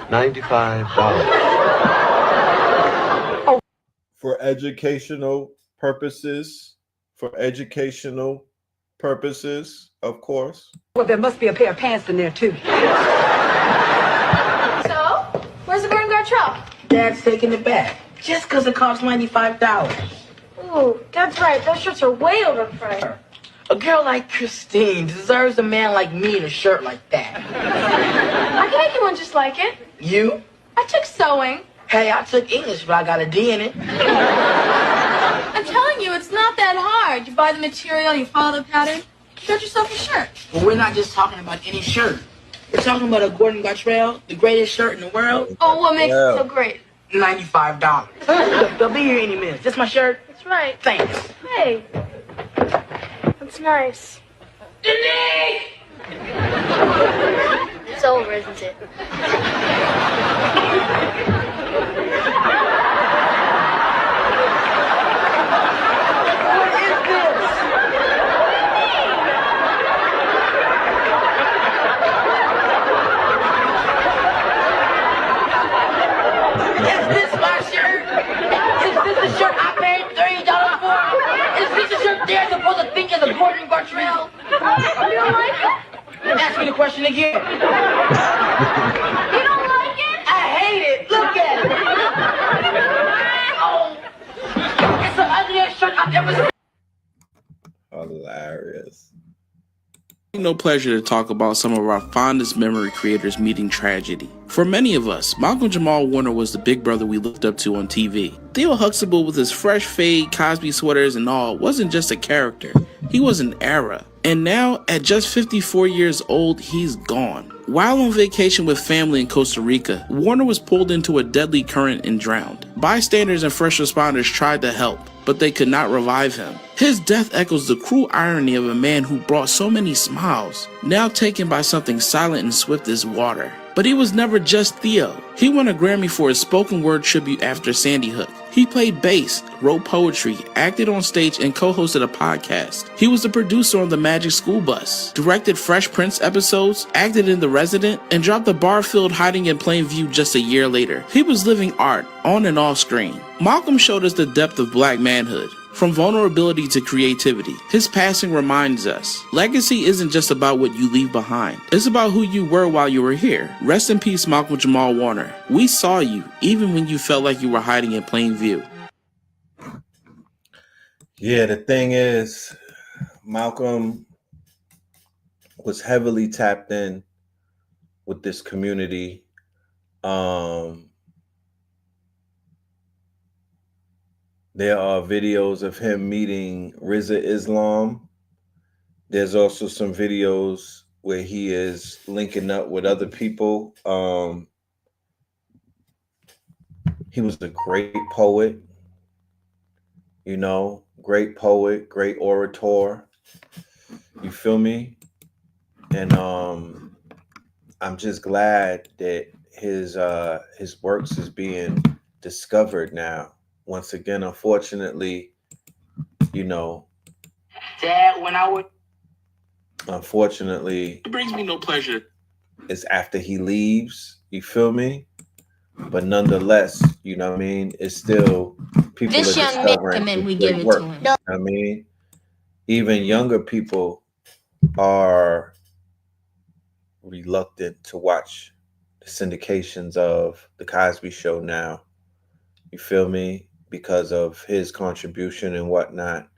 $95. For educational purposes. Of course. Well, there must be a pair of pants in there, too. So, where's the Gordon Gartrell? Dad's taking it back. Just because it costs $95. Ooh, Dad's right. Those shirts are way overpriced. A girl like Christine deserves a man like me in a shirt like that. I can make you one just like it. You? I took sewing. Hey, I took English, but I got a D in it. I'm telling you, it's not that hard. You buy the material, you follow the pattern, you got yourself a shirt. But we're not just talking about any shirt. We're talking about a Gordon Gartrell, the greatest shirt in the world. Oh, what makes it so great? $95. They'll be here any minute. This my shirt? That's right. Thanks. Hey, that's nice. Denise! It's over, isn't it? Is this my shirt? Is this the shirt I paid $30 for? Is this the shirt they're supposed to think is a Gordon Gartrell? You don't like it? Ask me the question again. You don't like it? I hate it. Look at it. Oh, it's the ugliest shirt I've ever seen. Hilarious. No pleasure to talk about some of our fondest memory creators meeting tragedy. For many of us, Malcolm Jamal Warner was the big brother we looked up to on TV. Theo Huxtable with his fresh fade, Cosby sweaters and all wasn't just a character, he was an era. And now, at just 54 years old, he's gone. While on vacation with family in Costa Rica, Warner was pulled into a deadly current and drowned. Bystanders and first responders tried to help, but they could not revive him. His death echoes the cruel irony of a man who brought so many smiles, now taken by something silent and swift as water. But he was never just Theo. He won a Grammy for his spoken word tribute after Sandy Hook. He played bass, wrote poetry, acted on stage, and co-hosted a podcast. He was the producer on The Magic School Bus, directed Fresh Prince episodes, acted in The Resident, and dropped the Barfield Hiding in Plain View just a year later. He was living art, on and off screen. Malcolm showed us the depth of black manhood. From vulnerability to creativity, his passing reminds us, legacy isn't just about what you leave behind. It's about who you were while you were here. Rest in peace, Malcolm Jamal Warner. We saw you, even when you felt like you were hiding in plain view. Yeah, the thing is, Malcolm was heavily tapped in with this community. There are videos of him meeting Rizza Islam. There's also some videos where he is linking up with other people. He was a great poet, great poet, great orator. You feel me? And I'm just glad that his works is being discovered now. Once again, unfortunately, Dad, when I would. unfortunately, It brings me no pleasure. it's after he leaves. You feel me? But nonetheless, you know what I mean? It's still people This are young man discovering come in, his we give great it work. to him. You know what I mean? Even younger people are reluctant to watch the syndications of the Cosby Show now. You feel me? Because of his contribution and whatnot.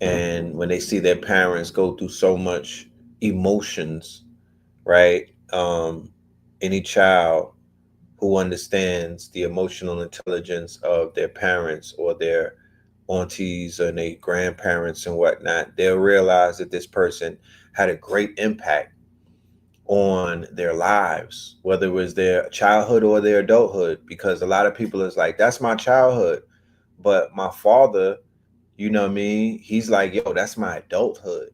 And when they see their parents go through so much emotions, right? Any child who understands the emotional intelligence of their parents or their aunties and their grandparents and whatnot, they'll realize that this person had a great impact on their lives, whether it was their childhood or their adulthood. Because a lot of people is like, that's my childhood. But my father, you know what I mean? He's like, yo, that's my adulthood.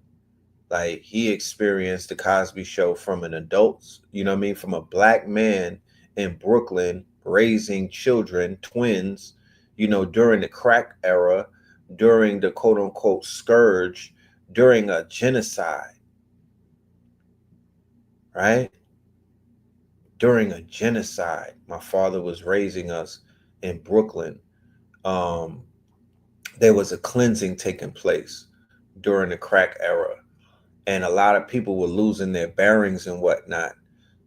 Like, he experienced the Cosby Show from an adult, you know what I mean? From a black man in Brooklyn raising children, twins, during the crack era, during the quote unquote scourge, during a genocide, right? During a genocide, my father was raising us in Brooklyn. Um, there was a cleansing taking place during the crack era, and a lot of people were losing their bearings and whatnot.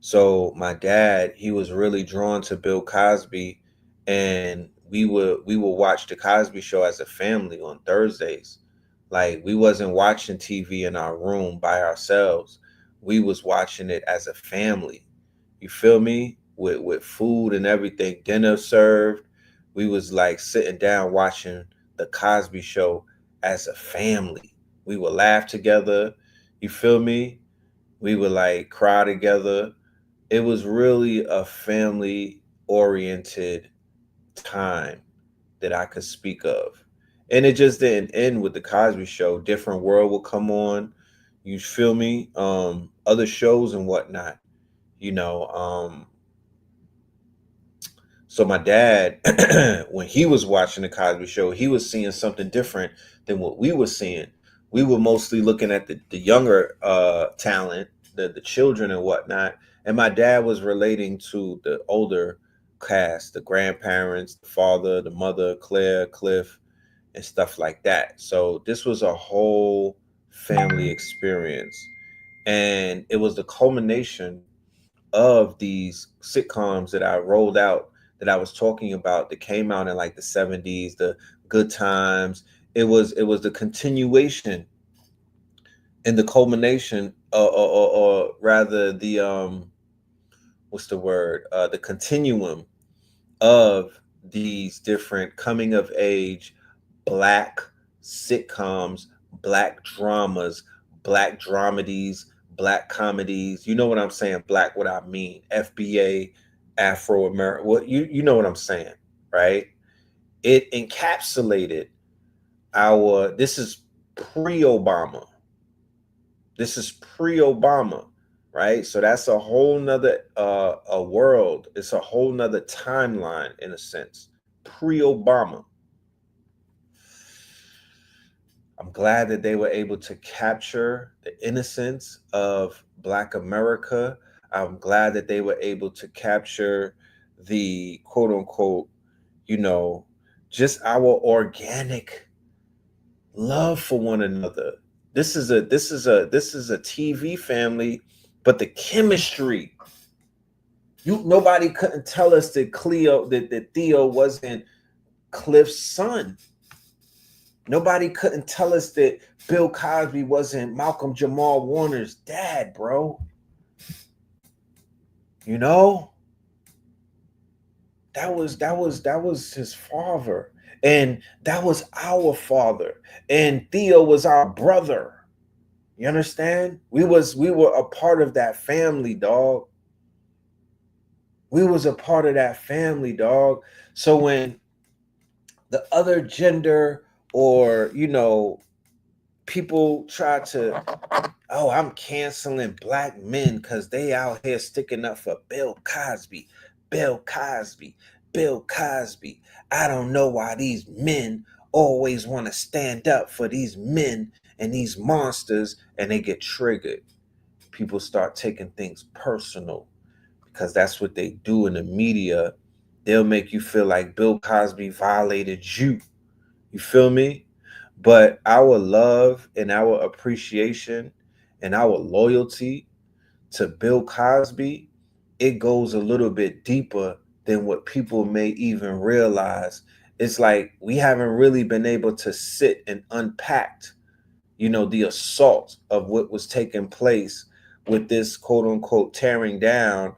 So my dad, he was really drawn to Bill Cosby, and we would watch the Cosby Show as a family on Thursdays. Like, we wasn't watching TV in our room by ourselves. We was watching it as a family. You feel me? With food and everything, dinner served. We was like sitting down watching the Cosby Show as a family. We would laugh together. You feel me? We would like cry together. It was really a family oriented time that I could speak of. And it just didn't end with the Cosby Show. Different World will come on. You feel me? Other shows and whatnot. You know, so my dad, when he was watching the Cosby Show, he was seeing something different than what we were seeing. We were mostly looking at the younger talent, the children and whatnot. And my dad was relating to the older cast, the grandparents, the father, the mother, Claire, Cliff, and stuff like that. So this was a whole family experience. And it was the culmination of these sitcoms that I rolled out, that I was talking about, that came out in like the 70s, the Good Times. It was the continuation and the culmination, or rather the what's the word? The continuum of these different coming of age black sitcoms, black dramas, black dramedies, black comedies. You know what I'm saying? Black, what I mean. FBA, Afro American. What you know what I'm saying, right? It encapsulated our. This is pre-Obama. This is pre-Obama, right? So that's a whole nother a world. It's a whole nother timeline in a sense. Pre-Obama. I'm glad that they were able to capture the innocence of Black America. I'm glad that they were able to capture the quote unquote, just our organic love for one another. This is a TV family, but the chemistry. Nobody couldn't tell us that that Theo wasn't Cliff's son. Nobody couldn't tell us that Bill Cosby wasn't Malcolm Jamal Warner's dad, bro. You know? That was his father. And that was our father. And Theo was our brother. You understand? We were a part of that family, dog. We was a part of that family, dog. So when the other gender, or people try to, oh, I'm canceling black men because they out here sticking up for Bill Cosby. Bill Cosby. Bill Cosby. I don't know why these men always want to stand up for these men and these monsters, and they get triggered. People start taking things personal because that's what they do in the media. They'll make you feel like Bill Cosby violated you. You feel me? But our love and our appreciation and our loyalty to Bill Cosby, it goes a little bit deeper than what people may even realize. It's like we haven't really been able to sit and unpack, the assault of what was taking place with this quote unquote tearing down.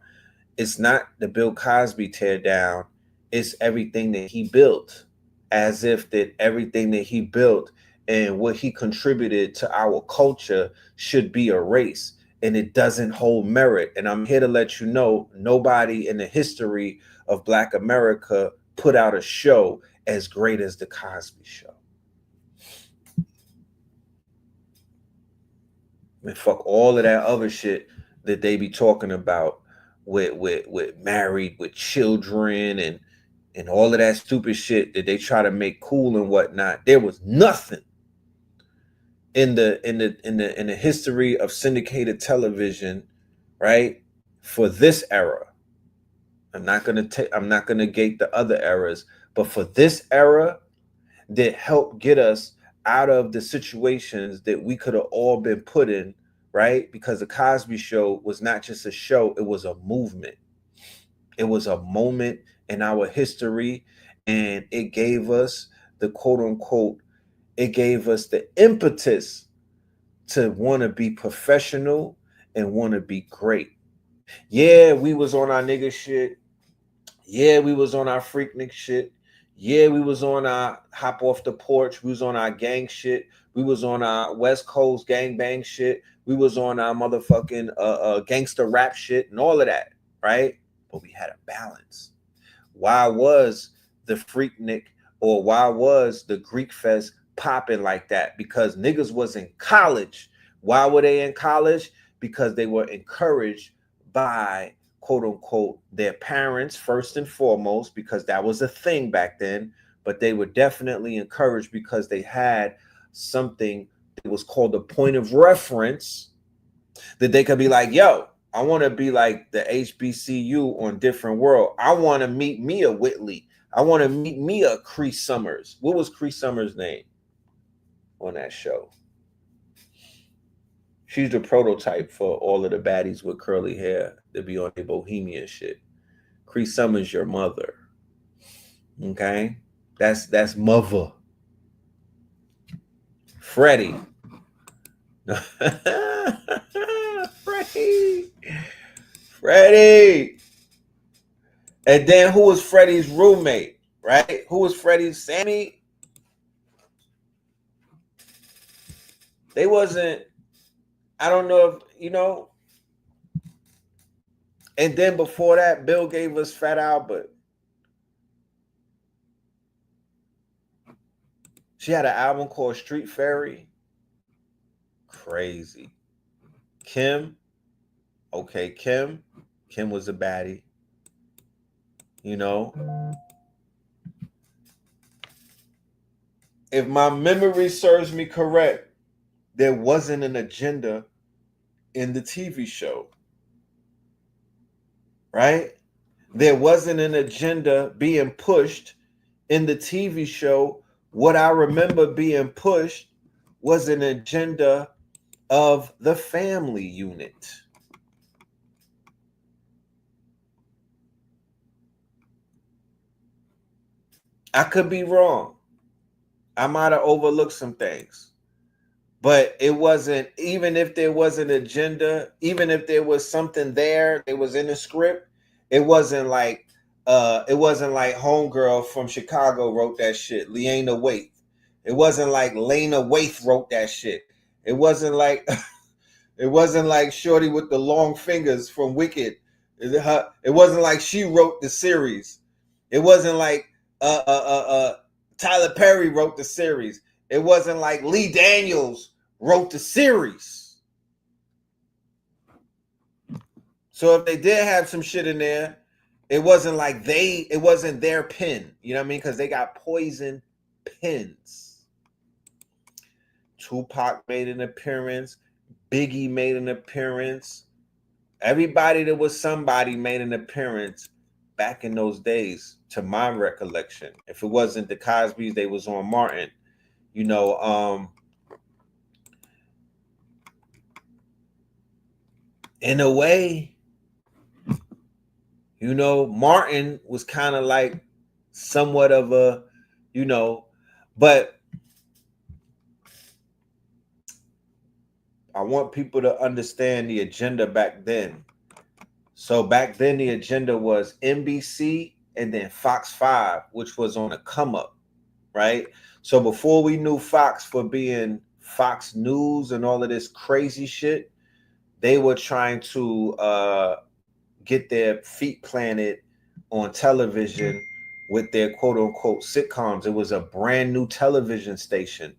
It's not the Bill Cosby tear down, it's everything that he built, as if that everything that he built and what he contributed to our culture should be erased, and it doesn't hold merit. And I'm here to let you know, nobody in the history of Black America put out a show as great as the Cosby Show. I mean, fuck all of that other shit that they be talking about with married with children and all of that stupid shit that they try to make cool and whatnot. There was nothing in the history of syndicated television, right, for this era. I'm not gonna gate the other eras, but for this era that helped get us out of the situations that we could have all been put in, right? Because the Cosby Show was not just a show, it was a movement. It was a moment in our history, and it gave us the quote unquote, it gave us the impetus to want to be professional and want to be great. Yeah, we was on our nigga shit. Yeah, we was on our freaknik shit. Yeah, we was on our hop off the porch. We was on our gang shit. We was on our West Coast gang bang shit. We was on our motherfucking gangster rap shit and all of that, right? But we had a balance. Why was the freaknik, or why was the Greek Fest popping like that? Because niggas was in college. Why were they in college? Because they were encouraged by quote unquote their parents first and foremost, because that was a thing back then. But they were definitely encouraged because they had something that was called a point of reference, that they could be like, yo, I want to be like the HBCU on Different World. I want to meet me a Whitley. I want to meet me a Cree Summers. What was Cree Summers' name on that show? She's the prototype for all of the baddies with curly hair that be on their bohemian shit. Cree Summers, your mother. Okay? That's mother. Freddie. Freddie. And then who was Freddie's roommate, right? Who was Freddie's Sammy? They wasn't, I don't know if, and then before that, Bill gave us Fat Albert. She had an album called Street Fairy. Crazy. Kim. Okay, Kim. Kim was a baddie. If my memory serves me correct, there wasn't an agenda in the TV show, right? There wasn't an agenda being pushed in the TV show. What I remember being pushed was an agenda of the family unit. I could be wrong. I might have overlooked some things. But it wasn't, even if there was an agenda, even if there was something there that was in the script, it wasn't like Homegirl from Chicago wrote that shit, Leana Waithe. It wasn't like Lena Waithe wrote that shit. It wasn't like It wasn't like Shorty with the long fingers from Wicked. It wasn't like she wrote the series. It wasn't like Tyler Perry wrote the series. It wasn't like Lee Daniels wrote the series. So if they did have some shit in there, it wasn't like it wasn't their pen. You know what I mean? Because they got poison pens. Tupac made an appearance. Biggie made an appearance. Everybody that was somebody made an appearance back in those days, to my recollection. If it wasn't the Cosbys, they was on Martin. You know, in a way, you know, Martin was kind of like somewhat of a, you know, but I want people to understand the agenda back then. So back then, the agenda was NBC and then Fox 5, which was on a come up, right? So before we knew Fox for being Fox News and all of this crazy shit, they were trying to get their feet planted on television with their quote unquote sitcoms. It was a brand new television station.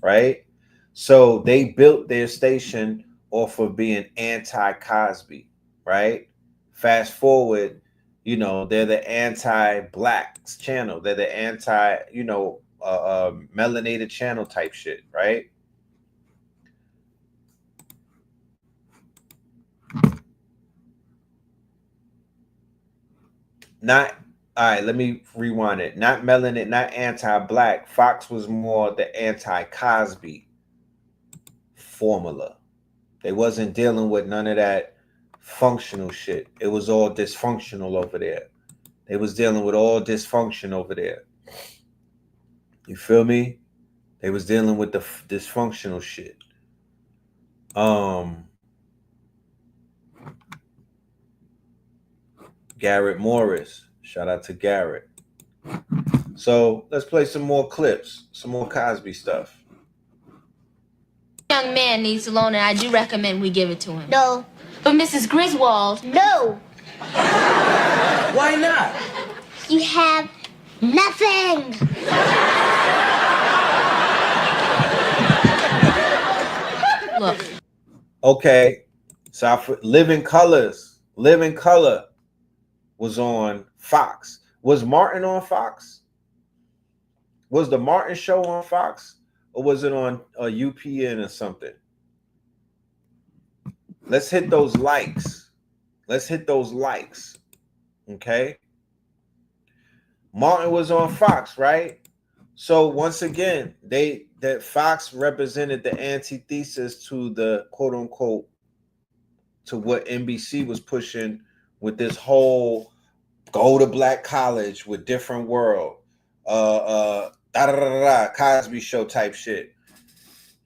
Right? So they built their station off of being anti-Cosby, right? Fast forward, you know, they're the anti-blacks channel. They're the anti, you know, melanated channel type shit, right? Not, all right, let me rewind it. Not melanin, not anti-black. Fox was more the anti-Cosby formula. They wasn't dealing with none of that functional shit. It was all dysfunctional over there. They was dealing with all dysfunction over there. You feel me? They was dealing with the dysfunctional shit. Garrett Morris. Shout out to Garrett. So let's play some more clips, some more Cosby stuff. Young man needs a loan, and I do recommend we give it to him. No. But Mrs. Griswold. No. Why not? You have nothing. Look. Okay. So Living Color was on Fox. Was Martin on Fox? Was the Martin show on Fox? Or was it on UPN or something? Let's hit those likes. Okay. Martin was on Fox, right? So once again, that Fox represented the antithesis to the quote unquote to what NBC was pushing with this whole go to black college with different world, Cosby Show type shit.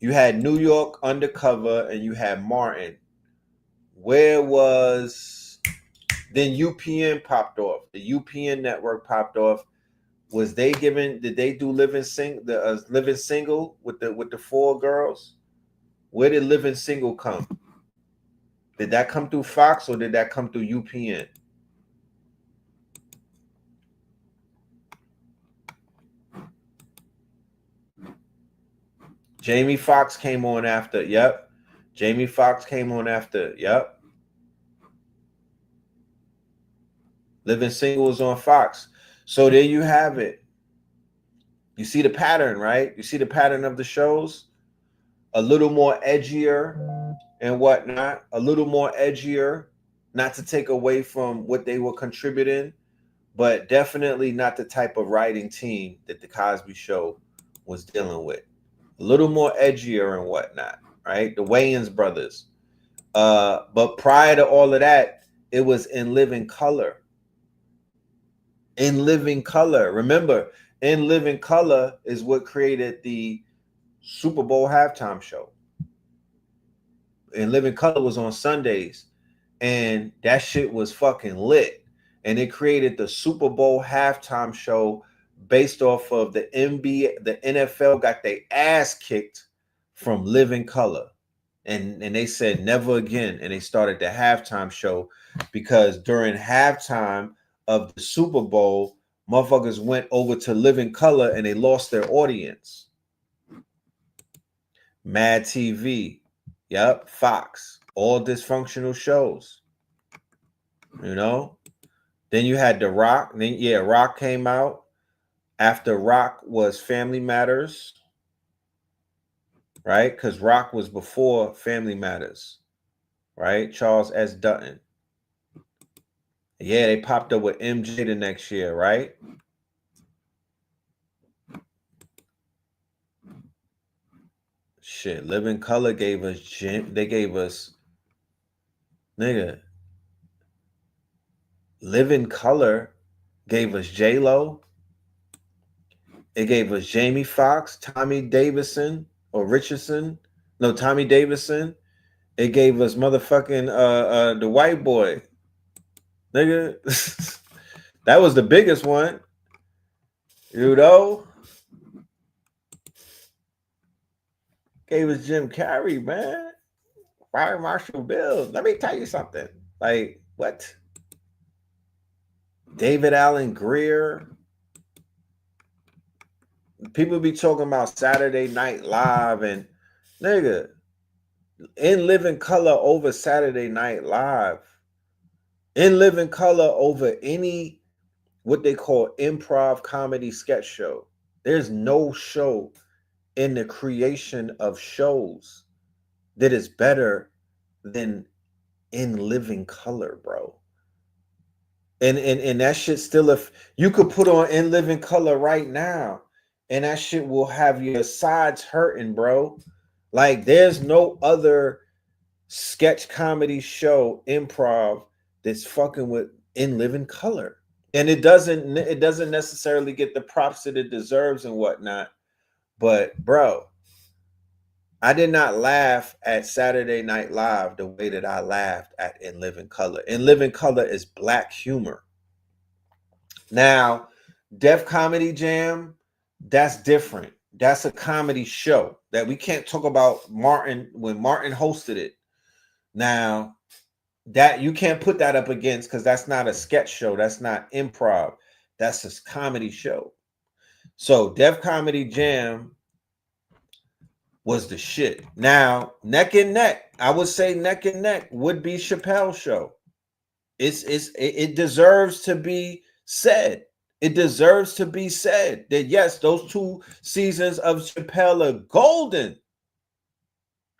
You had New York Undercover and you had Martin. Where was then UPN popped off? The UPN network popped off. Was they giving? Did they do Living Single with the four girls? Where did Living Single come? Did that come through Fox or did that come through UPN? Jamie Foxx came on after. Yep. Jamie Foxx came on after. Yep. Living Single was on Fox. So there you have it. You see the pattern, right? You see the pattern of the shows? A little more edgier and whatnot. A little more edgier. Not to take away from what they were contributing, but definitely not the type of writing team that the Cosby Show was dealing with. A little more edgier and whatnot, right? The Wayans brothers. But prior to all of that, it was In Living Color. In Living Color. Remember, In Living Color is what created the Super Bowl halftime show. In Living Color was on Sundays, and that shit was fucking lit. And it created the Super Bowl halftime show based off of the NBA. The NFL got their ass kicked from Living Color. And they said never again. And they started the halftime show because during halftime of the Super Bowl, motherfuckers went over to Living Color and they lost their audience. Mad TV, yep, Fox, all dysfunctional shows. You know? Then you had The Rock. Then Rock came out. After Rock was Family Matters. Right? Because Rock was before Family Matters. Right? Charles S. Dutton. Yeah, they popped up with MJ the next year, right? Shit, Living Color gave us they gave us nigga. Living Color gave us J-Lo. It gave us Jamie Foxx, Tommy Davidson or Richardson. No, Tommy Davidson. It gave us motherfucking the white boy. Nigga. That was the biggest one. You know? Gave us Jim Carrey, man. Fire Marshal Bill. Let me tell you something. Like, what? David Allen Greer. People be talking about Saturday Night Live and nigga, In Living Color over Saturday Night Live. In Living Color over any what they call improv comedy sketch show. There's no show in the creation of shows that is better than In Living Color, bro. And that shit still, if you could put on In Living Color right now, and that shit will have your sides hurting, bro. Like there's no other sketch comedy show, improv, that's fucking with In Living Color. And it doesn't necessarily get the props that it deserves and whatnot. But bro, I did not laugh at Saturday Night Live the way that I laughed at In Living Color. In Living Color is black humor. Now, Def Comedy Jam, that's different. That's a comedy show that we can't talk about Martin when Martin hosted it. Now, that you can't put that up against because that's not a sketch show. That's not improv. That's a comedy show. So Def Comedy Jam was the shit. Now, neck and neck, I would say neck and neck would be Chappelle's show. It deserves to be said. It deserves to be said that yes, those 2 seasons of Chappelle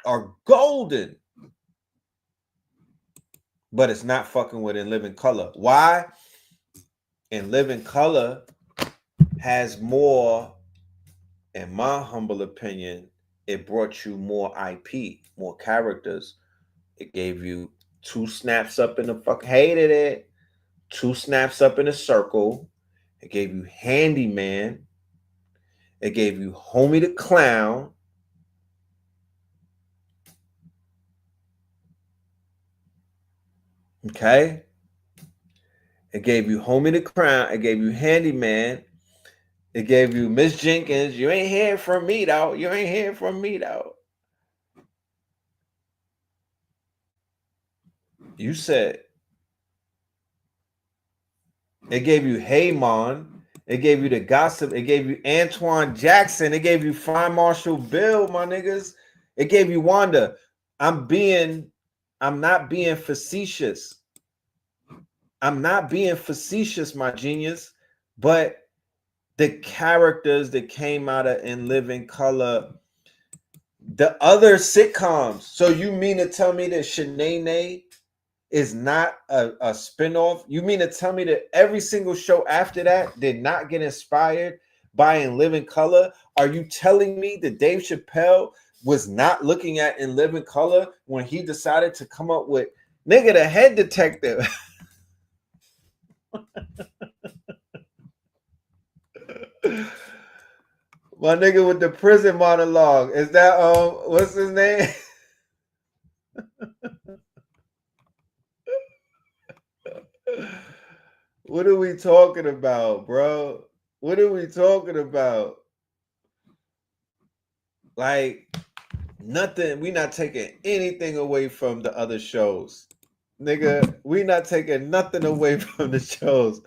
are golden. But it's not fucking with In Living Color. Why? In Living Color has more, in my humble opinion, it brought you more IP, more characters. It gave you 2 snaps up in the fuck, hated it. 2 snaps up in a circle. It gave you Handyman. It gave you Homie the Clown. Okay? It gave you Homie the Clown. It gave you Handyman. It gave you Miss Jenkins. You ain't hearing from me, though. You ain't hearing from me, though. You said. It gave you Hey Mon. It gave you The Gossip. It gave you Antoine Jackson. It gave you Fine Marshall Bill, my niggas. It gave you Wanda. I'm not being facetious. I'm not being facetious, my genius. But the characters that came out of In Living Color, the other sitcoms. So you mean to tell me that Shanae is not a spinoff? You mean to tell me that every single show after that did not get inspired by In Living Color? Are you telling me that Dave Chappelle was not looking at In Living Color when he decided to come up with nigga the Head Detective? My nigga with the prison monologue. Is that what's his name? What are we talking about, bro? What are we talking about? Like, nothing. We not taking anything away from the other shows, nigga. We not taking nothing away from the shows.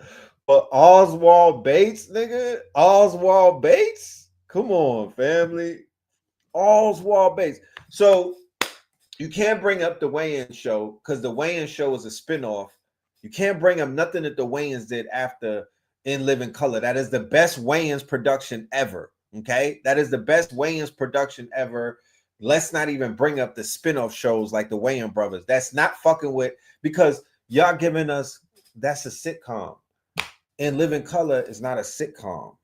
But Oswald Bates, nigga, Oswald Bates. Come on, family. Oswald Bates. So you can't bring up the Wayans show because the Wayans show is a spinoff. You can't bring up nothing that the Wayans did after In Living Color. That is the best Wayans production ever. Okay, that is the best Wayans production ever. Let's not even bring up the spinoff shows like the Wayans brothers. That's not fucking with, because y'all giving us, that's a sitcom. In Living Color is not a sitcom.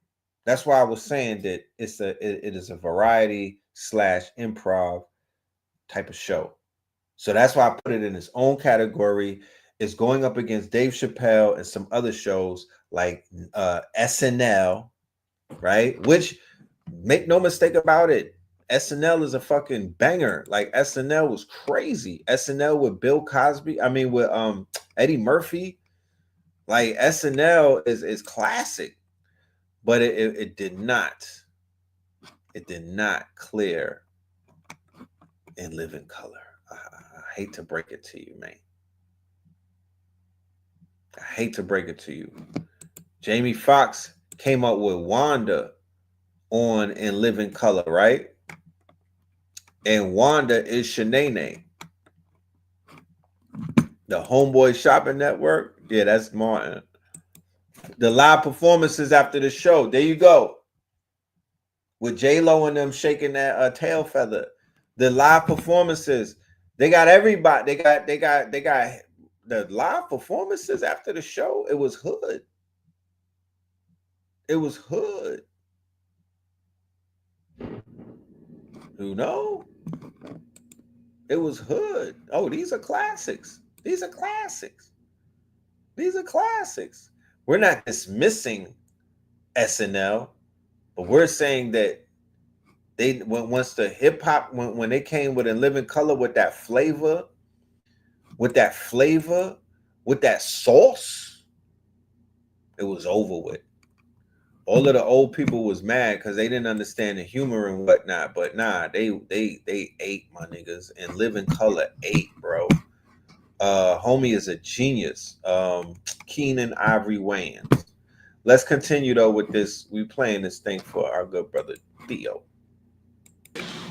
That's why I was saying that it is a variety / improv type of show. So that's why I put it in its own category. It's going up against Dave Chappelle and some other shows like SNL, right? Which, make no mistake about it, SNL is a fucking banger. Like, SNL was crazy. SNL with Bill Cosby, with Eddie Murphy. Like, SNL is classic. But it did not clear In Living Color. I hate to break it to you, man. I hate to break it to you. Jamie Foxx came up with Wanda on In Living Color, right? And Wanda is Shanae. The Homeboy Shopping Network. Yeah, that's Martin. The live performances after the show. There you go. With J-Lo and them shaking that tail feather. The live performances. They got everybody. They got the live performances after the show. It was hood. It was hood. You know? It was hood. Oh, these are classics. These are classics. These are classics. We're not dismissing SNL, but we're saying that once the hip hop, when they came with In Living Color with that flavor, with that sauce, it was over with. All of the old people was mad because they didn't understand the humor and whatnot. But nah, they ate, my niggas. In Living Color ate, bro. Homie is a genius. Keenan Ivory Wayans. Let's continue though with this. We playing this thing for our good brother Theo.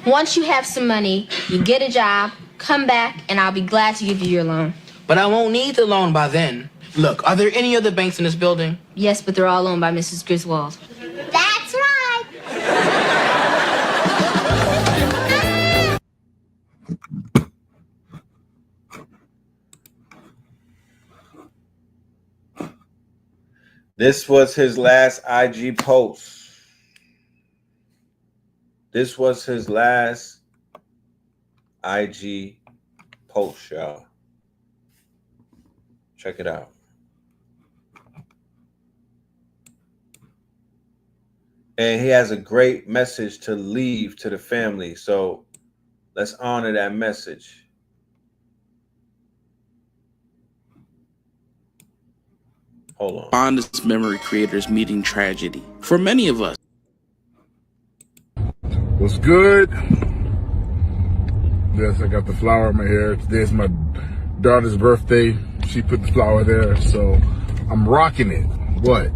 Once you have some money, you get a job, come back, and I'll be glad to give you your loan. But I won't need the loan by then. Look, are there any other banks in this building? Yes, but they're all owned by Mrs. Griswold. That's right. This was his last IG post. This was his last IG post, y'all. Check it out. And he has a great message to leave to the family. So let's honor that message. Hold on. Fondest memory creators meeting tragedy. For many of us. What's good? Yes, I got the flower in my hair. Today's my daughter's birthday. She put the flower there, so I'm rocking it. What?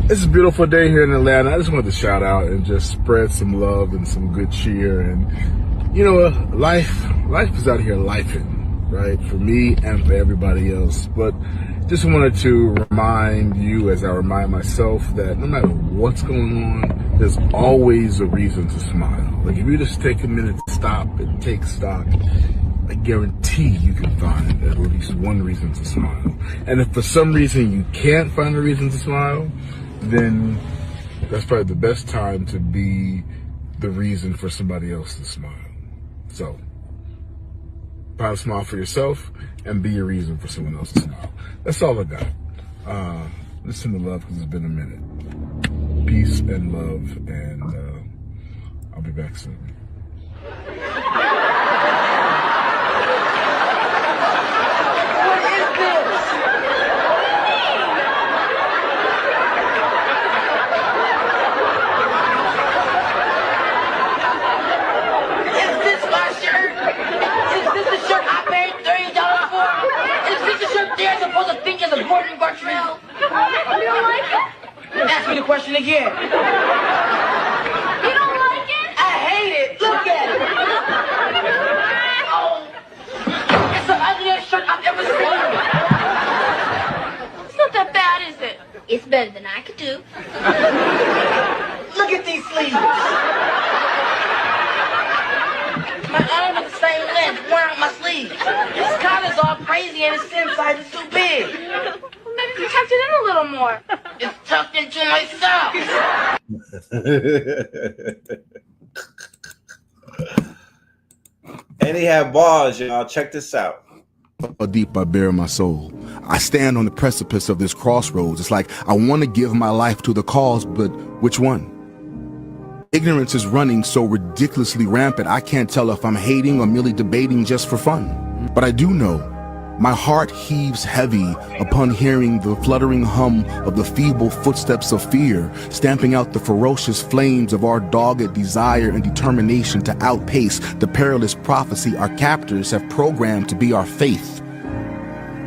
It's a beautiful day here in Atlanta. I just wanted to shout out and just spread some love and some good cheer. And you know, life is out here lifing, right? For me and for everybody else. But just wanted to remind you, as I remind myself, that no matter what's going on, there's always a reason to smile. Like, if you just take a minute to stop and take stock, I guarantee you can find at least one reason to smile. And if for some reason you can't find a reason to smile, then that's probably the best time to be the reason for somebody else to smile. So, find a smile for yourself and be a reason for someone else to smile. That's all I got. Listen to love because it's been a minute. Peace and love, and I'll be back soon. the question again. You don't like it? I hate it. Look at it. Oh. It's the ugliest shirt I've ever seen. It's not that bad, is it? It's better than I could do. Look at these sleeves. My arm is the same length. Wear out my sleeves. This collar's all crazy and its inside is too big. Well, maybe you tucked it in a little more. It's tucked into my sock. And he had bars, y'all. Check this out. How deep I bear my soul. I stand on the precipice of this crossroads. It's like I want to give my life to the cause, but which one? Ignorance is running so ridiculously rampant, I can't tell if I'm hating or merely debating just for fun. But I do know my heart heaves heavy upon hearing the fluttering hum of the feeble footsteps of fear, stamping out the ferocious flames of our dogged desire and determination to outpace the perilous prophecy our captors have programmed to be our faith,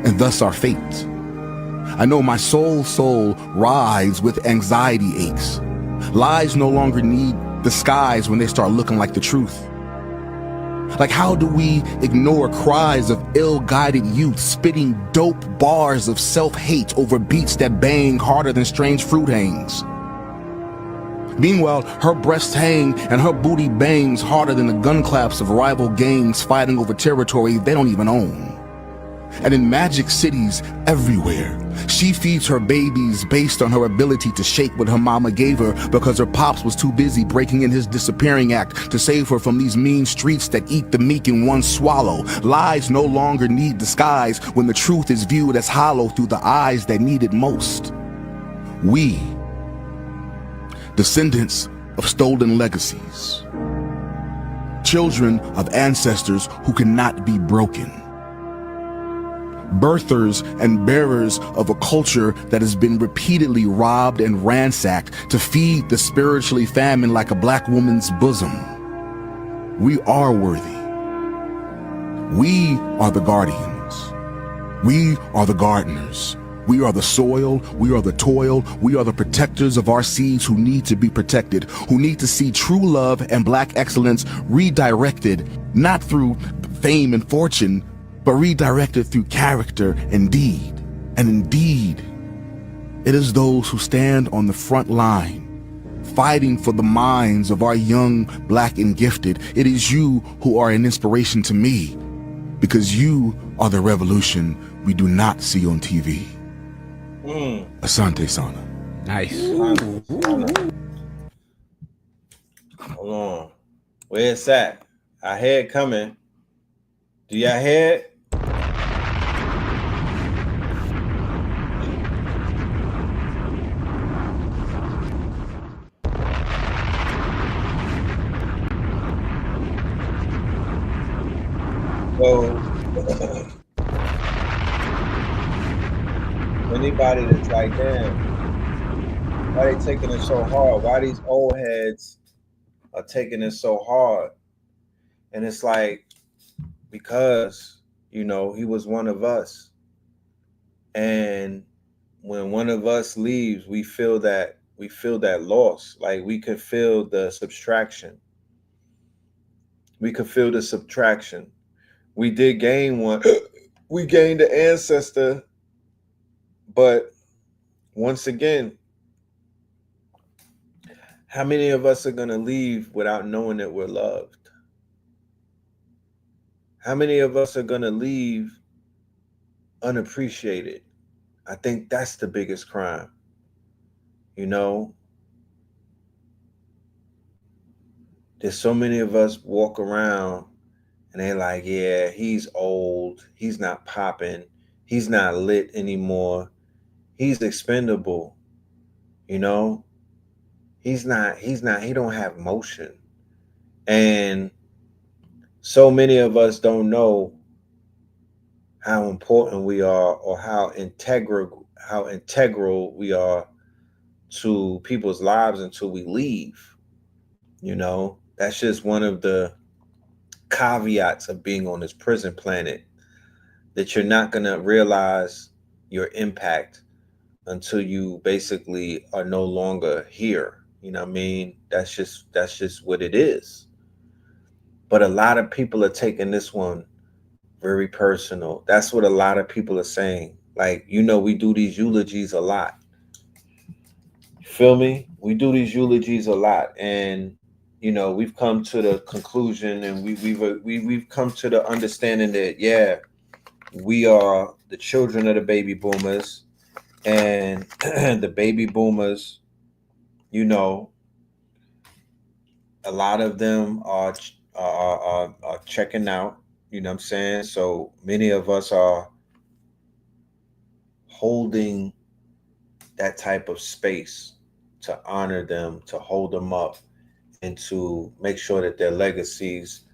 and thus our fate. I know my soul writhes with anxiety aches. Lies no longer need disguise when they start looking like the truth. Like, how do we ignore cries of ill-guided youth spitting dope bars of self-hate over beats that bang harder than strange fruit hangs? Meanwhile, her breasts hang and her booty bangs harder than the gun claps of rival gangs fighting over territory they don't even own. And in magic cities everywhere, she feeds her babies based on her ability to shake what her mama gave her because her pops was too busy breaking in his disappearing act to save her from these mean streets that eat the meek in one swallow. Lies no longer need disguise when the truth is viewed as hollow through the eyes that need it most. We, descendants of stolen legacies, children of ancestors who cannot be broken, birthers and bearers of a culture that has been repeatedly robbed and ransacked to feed the spiritually famine like a black woman's bosom. We are worthy. We are the guardians. We are the gardeners. We are the soil, we are the toil, we are the protectors of our seeds who need to be protected, who need to see true love and black excellence redirected, not through fame and fortune, but redirected through character and deed. And indeed, it is those who stand on the front line, fighting for the minds of our young, black, and gifted. It is you who are an inspiration to me, because you are the revolution we do not see on TV. Asante Sana. Nice. Hold on. Where it's at? I hear it coming. Do y'all hear it? So, anybody that's like, damn, why they taking it so hard? Why these old heads are taking it so hard? And it's like, because, you know, he was one of us. And when one of us leaves, we feel that loss. Like, we could feel the subtraction. We could feel the subtraction. We did gain one. We gained an ancestor. But once again, how many of us are going to leave without knowing that we're loved? How many of us are going to leave unappreciated? I think that's the biggest crime. You know, there's so many of us walk around and they're like, yeah, he's old. He's not popping. He's not lit anymore. He's expendable. You know, he don't have motion. And so many of us don't know how important we are, or how integral we are to people's lives until we leave. You know, that's just one of the caveats of being on this prison planet, that you're not going to realize your impact until you basically are no longer here. You know what I mean? That's just what it is. But a lot of people are taking this one very personal. That's what a lot of people are saying. Like, we do these eulogies a lot. You feel me? We do these eulogies a lot, and we've come to the conclusion, and we've come to the understanding that we are the children of the baby boomers, and the baby boomers, you know, a lot of them are checking out. You know what I'm saying? So many of us are holding that type of space to honor them, to hold them up, and to make sure that their legacies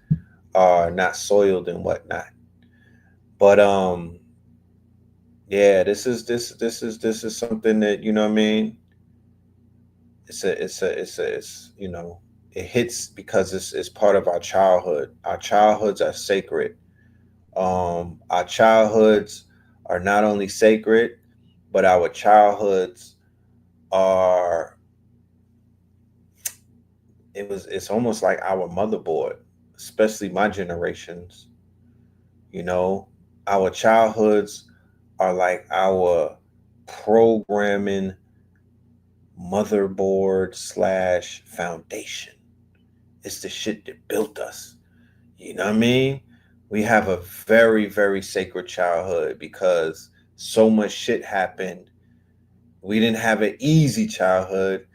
are not soiled and whatnot. But yeah, this is something that you know what I mean. It's it hits because it's part of our childhood. Our childhoods are sacred. Our childhoods are not only sacred, but our childhoods are it's almost like our motherboard, especially my generations. You know, our childhoods are like our programming motherboard slash foundation. It's the shit that built us. You know what I mean? We have a very, very sacred childhood because so much shit happened. We didn't have an easy childhood.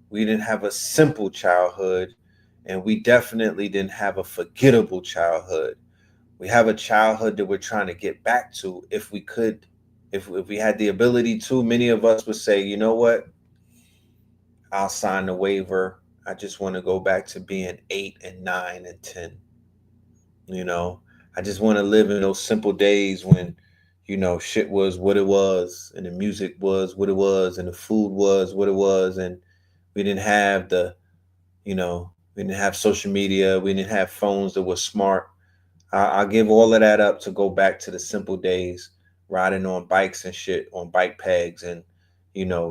We didn't have a simple childhood. And we definitely didn't have a forgettable childhood. We have a childhood that we're trying to get back to if we could. If we had the ability to, many of us would say, you know what? I'll sign the waiver. I just want to go back to being 8 and 9 and 10. You know, I just want to live in those simple days when, shit was what it was, and the music was what it was, and the food was what it was, and we didn't have we didn't have social media, we didn't have phones that were smart. I'll give all of that up to go back to the simple days, riding on bikes and shit, on bike pegs, and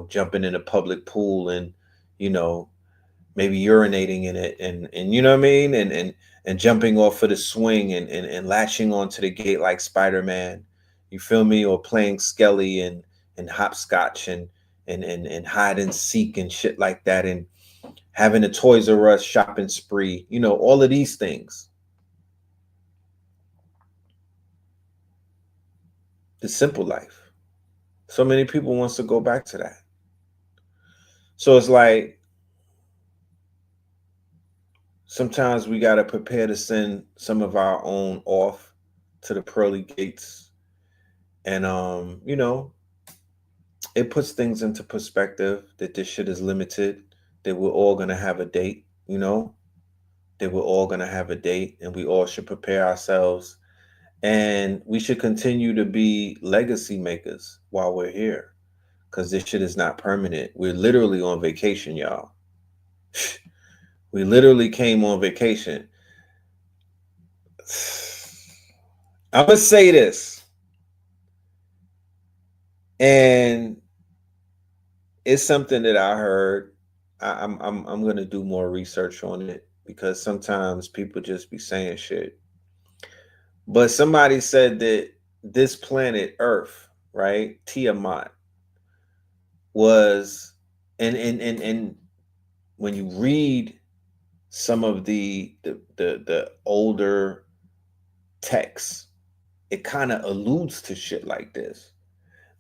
jumping in a public pool, and you know, maybe urinating in it, and you know what I mean, and jumping off of the swing, and latching onto the gate like Spider-Man. You feel me? Or playing Skelly and hopscotch and hide and seek and shit like that, and having a Toys R Us shopping spree. All of these things. The simple life. So many people wants to go back to that. So it's like sometimes we got to prepare to send some of our own off to the pearly gates. And it puts things into perspective that this shit is limited, that we're all going to have a date, that we're all going to have a date, and we all should prepare ourselves, and we should continue to be legacy makers while we're here, because this shit is not permanent. We're literally on vacation, y'all. We literally came on vacation. I'm gonna say this, and it's something that I heard. I'm gonna do more research on it, because sometimes people just be saying shit. But somebody said that this planet Earth, right, Tiamat, was, and when you read some of the older texts, it kind of alludes to shit like this.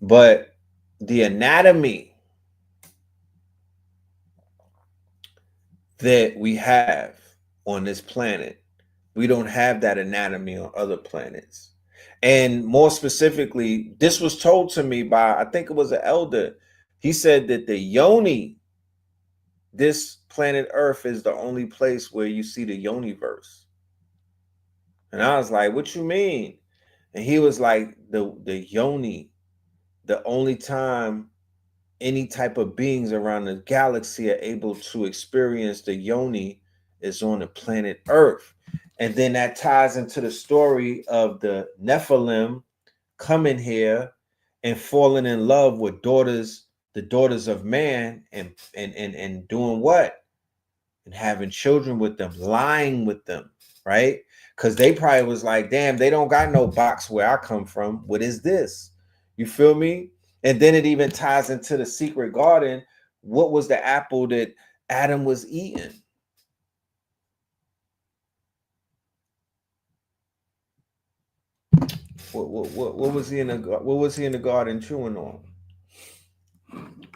But the anatomy that we have on this planet, we don't have that anatomy on other planets. And more specifically, this was told to me by, I think it was an elder. He said that the yoni, this planet Earth, is the only place where you see the yoniverse. And I was like, what you mean? And he was like, the yoni, the only time any type of beings around the galaxy are able to experience the yoni is on the planet Earth. And then that ties into the story of the Nephilim coming here and falling in love with daughters the daughters of man and doing what? And having children with them, lying with them, right? Because they probably was like, damn, they don't got no box where I come from. What is this? You feel me? And then it even ties into the secret garden. What was the apple that Adam was eating? What was he in the garden chewing on?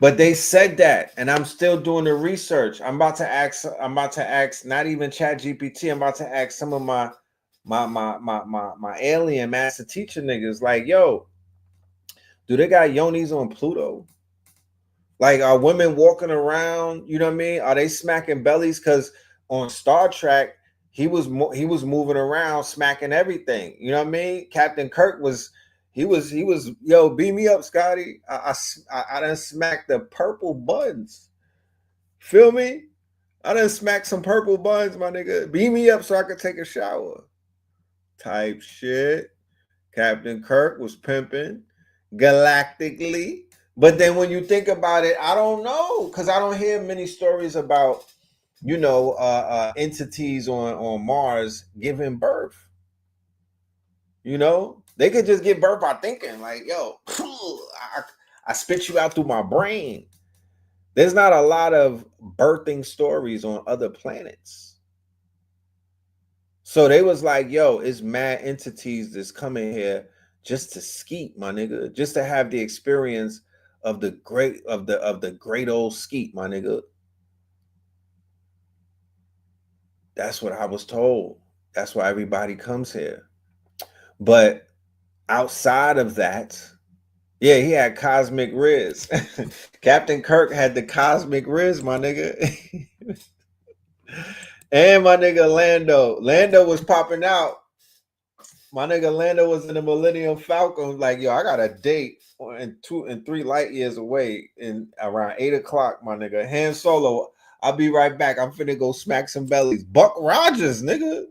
But they said that, and I'm still doing the research. I'm about to ask not even Chat GPT. I'm about to ask some of my alien master teacher niggas, like, yo, do they got yonis on Pluto? Like, are women walking around? You know what I mean? Are they smacking bellies? Because on Star Trek, he was moving around smacking everything. You know what I mean? Captain Kirk was yo, beam me up, Scotty. I done smacked the purple buns. Feel me? I done smacked some purple buns, my nigga. Beam me up so I could take a shower. Type shit. Captain Kirk was pimping galactically. But then when you think about it, I don't know, because I don't hear many stories about, you know, entities on Mars giving birth. You know, they could just give birth by thinking, like, yo, I spit you out through my brain. There's not a lot of birthing stories on other planets. So they was like, yo, it's mad entities that's coming here just to skeet, my nigga, just to have the experience of the great old skeet, my nigga. That's what I was told. That's why everybody comes here. But outside of that, yeah, he had cosmic riz. Captain Kirk had the cosmic riz, my nigga. And my nigga Lando was popping out. My nigga Lando was in the Millennium Falcon. Like, yo, I got a date and 2 and 3 light years away in around 8 o'clock, my nigga. Han Solo, I'll be right back. I'm finna go smack some bellies. Buck Rogers, nigga.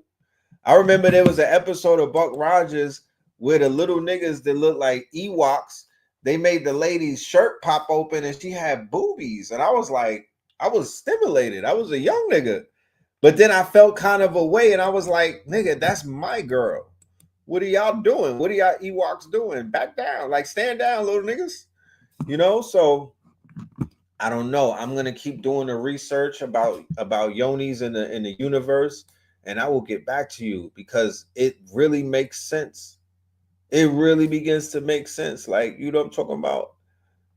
I remember there was an episode of Buck Rogers where the little niggas that look like Ewoks, they made the lady's shirt pop open and she had boobies. And I was like, I was stimulated. I was a young nigga. But then I felt kind of a way and I was like, nigga, that's my girl. What are y'all doing? What are y'all Ewoks doing? Back down. Like, stand down, little niggas. You know, so I don't know. I'm gonna keep doing the research about yonis in the universe, and I will get back to you because it really makes sense. It really begins to make sense. Like, you know what I'm talking about?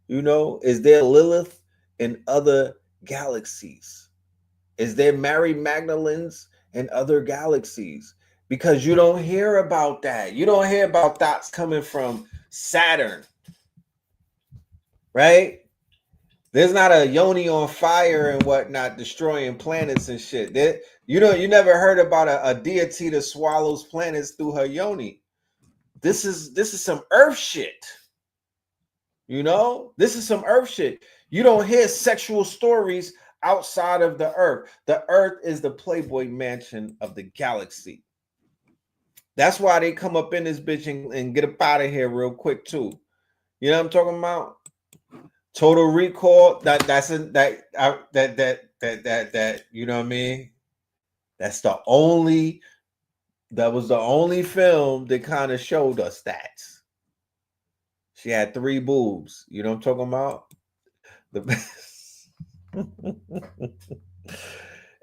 You know, is there Lilith in other galaxies? Is there Mary Magdalenes in other galaxies? Because you don't hear about that. You don't hear about thoughts coming from Saturn, right? There's not a yoni on fire and whatnot destroying planets and shit. You never heard about a deity that swallows planets through her yoni. This is some Earth shit. You know, this is some Earth shit. You don't hear sexual stories outside of the Earth. The Earth is the Playboy mansion of the galaxy. That's why they come up in this bitch and get up out of here real quick too. You know what I'm talking about? Total Recall. That you know what I mean? That was the only film that kind of showed us that. She had 3 boobs. You know what I'm talking about?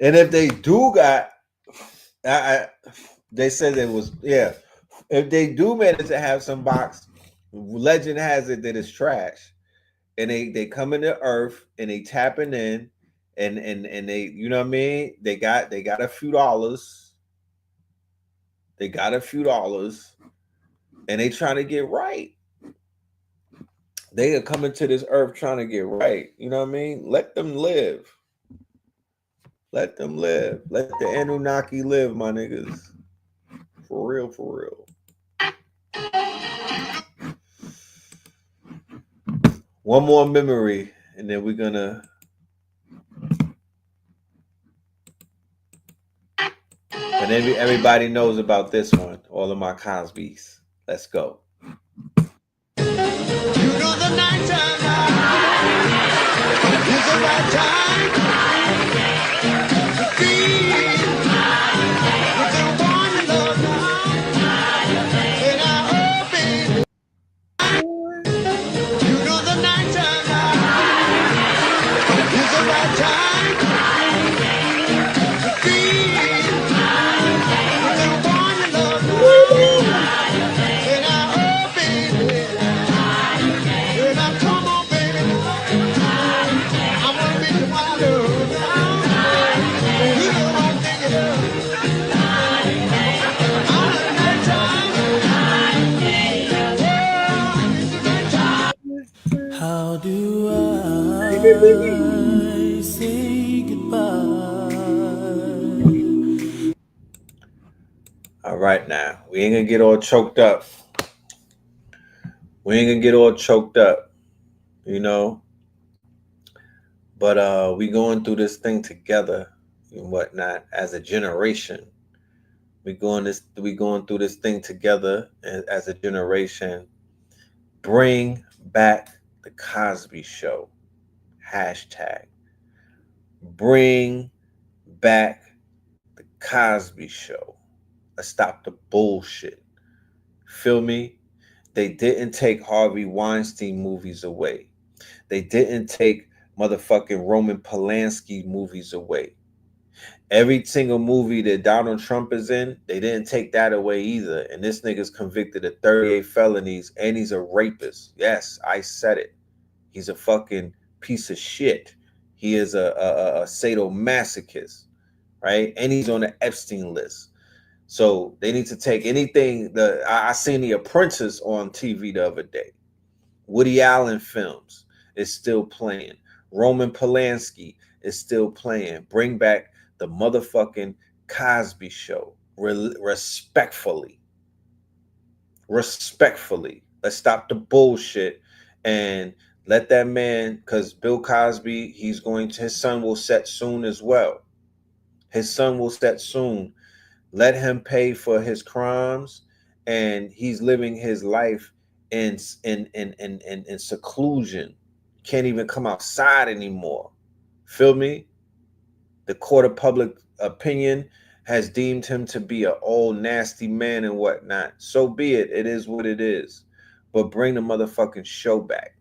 And if they do got, they said it was, yeah. If they do manage to have some box, legend has it that it's trash. And they come into Earth and they tapping in and they, you know what I mean? They got a few dollars. They got a few dollars and they trying to get right. They are coming to this Earth trying to get right. You know what I mean? Let them live. Let them live. Let the Anunnaki live, my niggas. For real, for real. One more memory, and then we're gonna. And then everybody knows about this one. All of my Cosbys. Let's go. You know the night time. the right time to feel what they want to love now. And I hope, baby, you know the night time is the right time to feel what they want to love now. And I hope, baby, and I come on, baby, I want to make you my love now. You know what I'm thinking of. All the night time, it's the right time. How do I say goodbye? All right, now we ain't gonna get all choked up. We ain't gonna get all choked up, you know. But we going through this thing together and whatnot as a generation. We going through this thing together as a generation. Bring back the Cosby Show. Hashtag. Bring back the Cosby Show. Let's stop the bullshit. Feel me? They didn't take Harvey Weinstein movies away. They didn't take motherfucking Roman Polanski movies away. Every single movie that Donald Trump is in, they didn't take that away either. And this nigga's convicted of 38 felonies and he's a rapist. Yes, I said it. He's a fucking piece of shit. He is a sadomasochist, right? And he's on the Epstein list. So they need to take anything. I seen The Apprentice on TV the other day. Woody Allen films is still playing. Roman Polanski is still playing. Bring back the motherfucking Cosby Show. Respectfully. Let's stop the bullshit and let that man, because Bill Cosby, his son will set soon as well. His son will set soon. Let him pay for his crimes, and he's living his life in seclusion. Can't even come outside anymore. Feel me? The court of public opinion has deemed him to be an old nasty man and whatnot. So be it. It is what it is. But bring the motherfucking show back.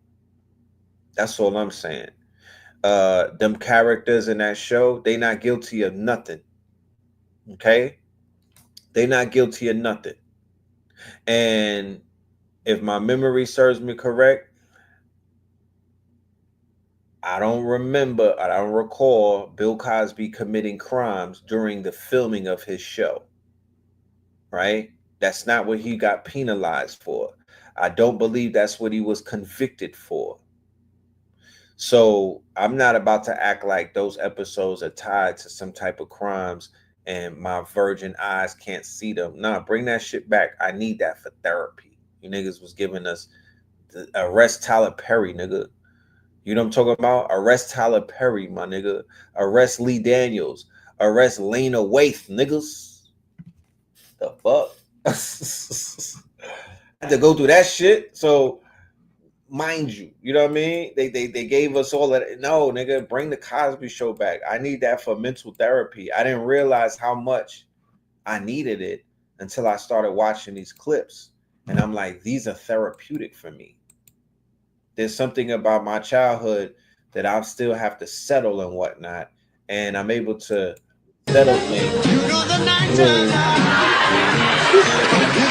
That's all I'm saying. Them characters in that show, they not guilty of nothing. Okay? They not guilty of nothing. And if my memory serves me correct, I don't recall Bill Cosby committing crimes during the filming of his show. Right? That's not what he got penalized for. I don't believe that's what he was convicted for. So I'm not about to act like those episodes are tied to some type of crimes and my virgin eyes can't see them. Nah, bring that shit back. I need that for therapy. You niggas was giving us arrest Tyler Perry, nigga. You know what I'm talking about? Arrest Tyler Perry, my nigga. Arrest Lee Daniels. Arrest Lena Waithe, niggas. The fuck? I had to go through that shit. So, mind you, you know what I mean? They gave us all that. No, nigga, bring the Cosby Show back. I need that for mental therapy. I didn't realize how much I needed it until I started watching these clips. And I'm like, these are therapeutic for me. There's something about my childhood that I still have to settle and whatnot. And I'm able to settle things. You know the night time is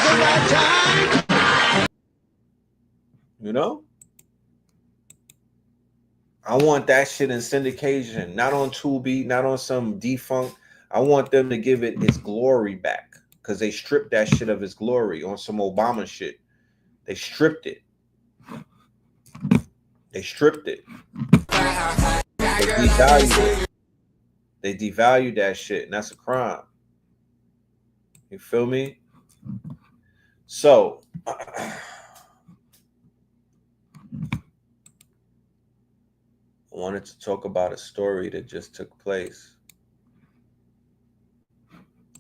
the right time. You know? I want that shit in syndication, not on Tubi, not on some defunct. I want them to give it its glory back because they stripped that shit of its glory on some Obama shit. They stripped it. They stripped it. They devalued it. They devalued that shit, and that's a crime. You feel me? So, I wanted to talk about a story that just took place.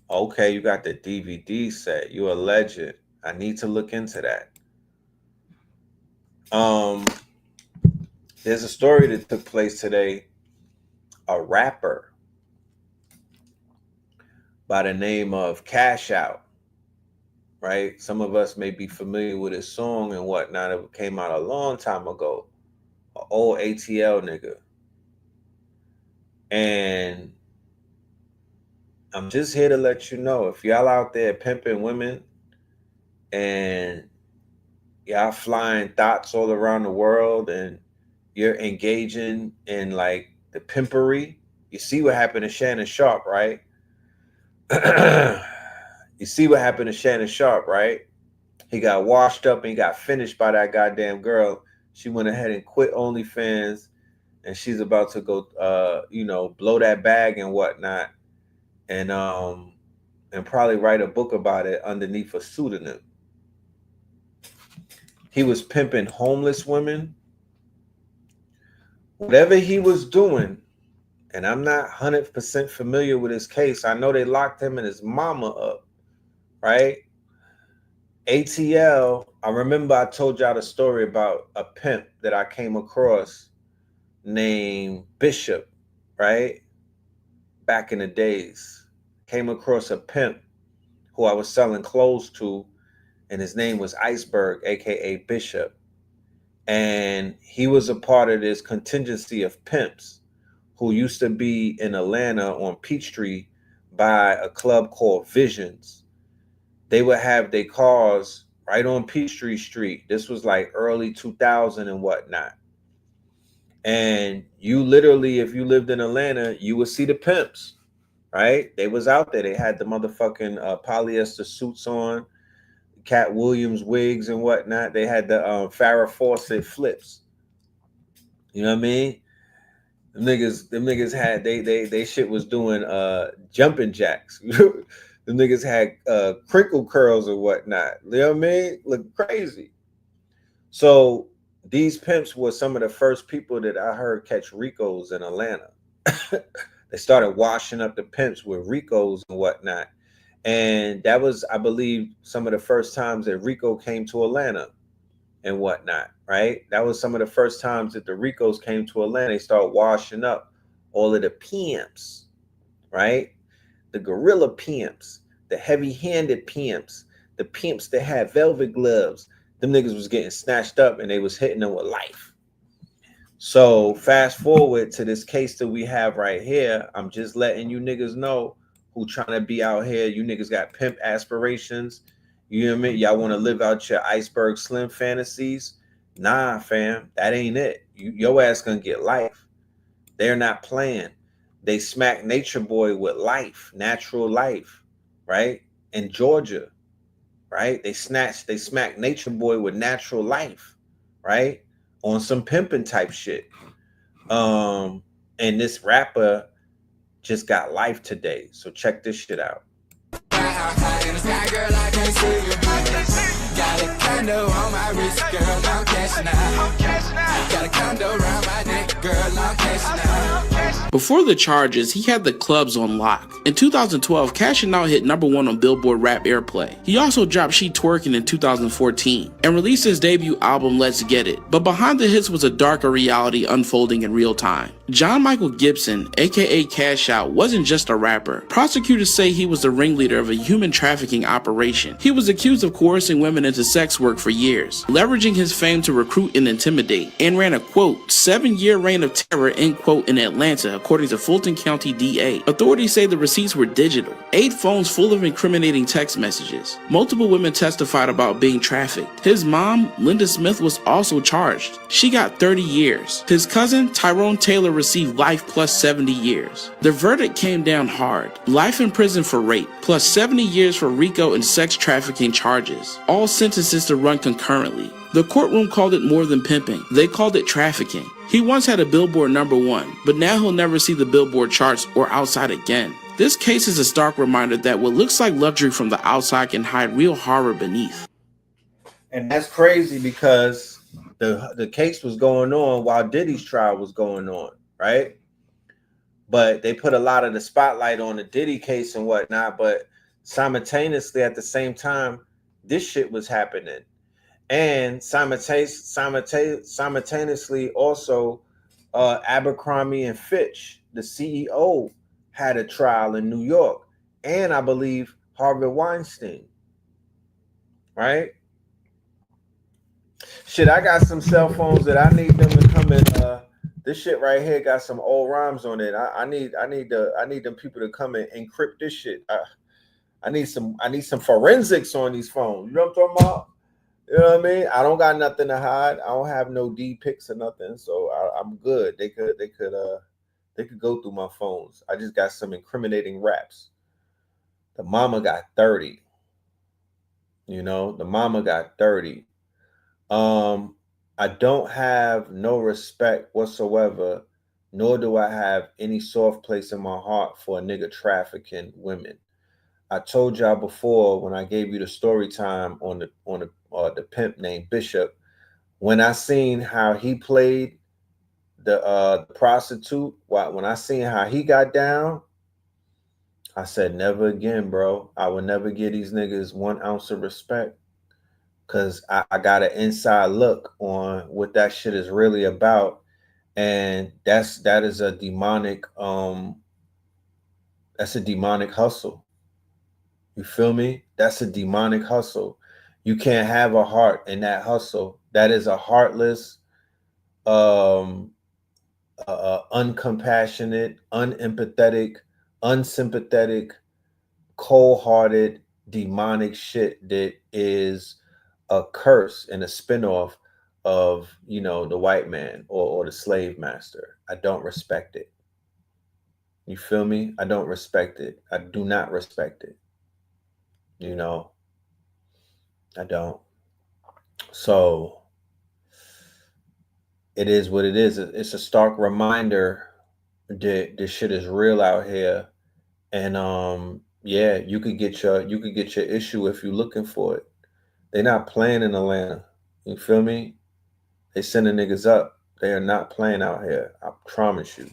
Okay, you got the DVD set. You're a legend. I need to look into that. There's a story that took place today. A rapper by the name of Cash Out, right? Some of us may be familiar with his song and whatnot. It came out a long time ago. An old ATL nigga. And I'm just here to let you know, if y'all out there pimping women and y'all flying thoughts all around the world and you're engaging in like the pimpery, you see what happened to Shannon Sharp, right? You see what happened to Shannon Sharp, right? He got washed up and he got finished by that goddamn girl. She went ahead and quit OnlyFans, and she's about to go, blow that bag and whatnot, and probably write a book about it underneath a pseudonym. He was pimping homeless women. Whatever he was doing, and I'm not 100% familiar with his case. I know they locked him and his mama up, right? ATL, I remember I told y'all the story about a pimp that I came across named Bishop, right? Back in the days. Came across a pimp who I was selling clothes to, and his name was Iceberg, aka Bishop. And he was a part of this contingency of pimps who used to be in Atlanta on Peachtree by a club called Visions. They would have their cars right on Peachtree Street. This was like early 2000 and whatnot. And you literally, if you lived in Atlanta, you would see the pimps, right? They was out there. They had the motherfucking polyester suits on, Cat Williams wigs and whatnot. They had the Farrah Fawcett flips. You know what I mean? Them niggas had they shit was doing jumping jacks. Them niggas had crinkle curls or whatnot. You know what I mean? Look crazy. So these pimps were some of the first people that I heard catch Ricos in Atlanta. They started washing up the pimps with Ricos and whatnot. And that was, I believe, some of the first times that Rico came to Atlanta and whatnot, right? That was some of the first times that the Ricos came to Atlanta. They started washing up all of the pimps, right? The gorilla pimps, the heavy-handed pimps, the pimps that had velvet gloves. Them niggas was getting snatched up and they was hitting them with life. So fast forward to this case that we have right here. I'm just letting you niggas know who trying to be out here. You niggas got pimp aspirations. You know what I mean? Y'all want to live out your Iceberg Slim fantasies? Nah, fam, that ain't it. Your ass gonna get life. They're not playing. They smack Nature Boy with life, natural life, right? In Georgia, right? They smack Nature Boy with natural life, right? On some pimping type shit. And this rapper just got life today. So check this shit out. Got a condo on my wrist, girl, I'm cashing out. Got a condo around my neck, girl, I'm cashing out. Before the charges, he had the clubs on lock. In 2012, Cashin' Out hit #1 on Billboard Rap Airplay. He also dropped She Twerkin' in 2014 and released his debut album Let's Get It. But behind the hits was a darker reality unfolding in real time. John Michael Gibson, aka Cash Out, wasn't just a rapper. Prosecutors say he was the ringleader of a human trafficking operation. He was accused of coercing women into sex work for years, leveraging his fame to recruit and intimidate, and ran a, quote, 7-year reign of terror, end quote, in Atlanta, according to Fulton County DA. Authorities say the receipts were digital, 8 phones full of incriminating text messages. Multiple women testified about being trafficked. His mom, Linda Smith, was also charged. She got 30 years. His cousin, Tyrone Taylor, received life plus 70 years. The verdict came down hard. Life in prison for rape, plus 70 years for RICO and sex trafficking charges. All sentences to run concurrently. The courtroom called it more than pimping. They called it trafficking. He once had a Billboard #1, but now he'll never see the Billboard charts or outside again. This case is a stark reminder that what looks like luxury from the outside can hide real horror beneath. And that's crazy because the case was going on while Diddy's trial was going on, right? But they put a lot of the spotlight on the Diddy case and whatnot, but simultaneously at the same time, this shit was happening. And simultaneously also, Abercrombie and Fitch, the CEO, had a trial in New York, and I believe Harvey Weinstein. Right? Shit, I got some cell phones that I need them to come in. This shit right here got some old rhymes on it. I need them people to come and encrypt this shit. I need some forensics on these phones. You know what I'm talking about? You know what I mean? I don't got nothing to hide. I don't have no D pics or nothing, so I'm good. They could go through my phones. I just got some incriminating raps. The mama got 30. You know, the mama got 30. I don't have no respect whatsoever, nor do I have any soft place in my heart for a nigga trafficking women. I told y'all before when I gave you the story time on the pimp named Bishop, when I seen how he played the prostitute, when I seen how he got down, I said never again, bro. I would never give these niggas 1 ounce of respect. Cause I got an inside look on what that shit is really about. And that is a demonic that's a demonic hustle. You feel me? That's a demonic hustle. You can't have a heart in that hustle. That is a heartless, uncompassionate, unempathetic, unsympathetic, cold-hearted, demonic shit that is a curse and a spinoff of, you know, the white man or the slave master. I don't respect it. You feel me? I don't respect it. I do not respect it. You know, I don't. So it is what it is. It's a stark reminder that this shit is real out here. And yeah, you could get your issue if you're looking for it. They're not playing in Atlanta. You feel me? They sending niggas up. They are not playing out here. I promise you.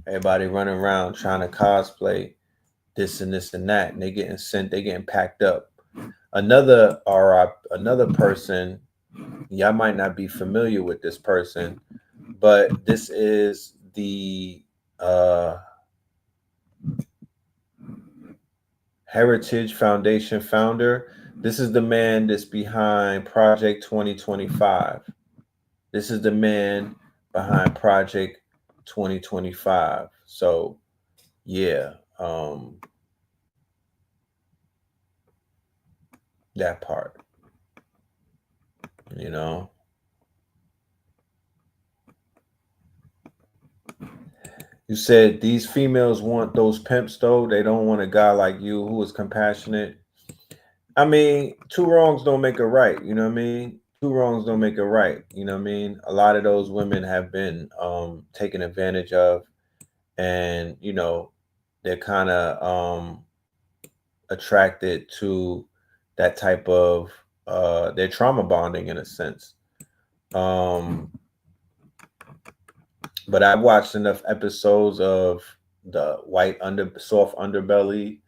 Everybody running around trying to cosplay this and this and that, and they getting sent. They getting packed up. Another person. Y'all might not be familiar with this person, but this is the Heritage Foundation founder. This is the man that's behind Project 2025. This is the man behind Project 2025. So, yeah, that part, you know. You said these females want those pimps, though. They don't want a guy like you who is compassionate. I mean, 2 wrongs don't make a right. You know what I mean? 2 wrongs don't make a right. You know what I mean? A lot of those women have been taken advantage of, and you know, they're kind of attracted to that type of they're trauma bonding in a sense. But I've watched enough episodes of the soft underbelly.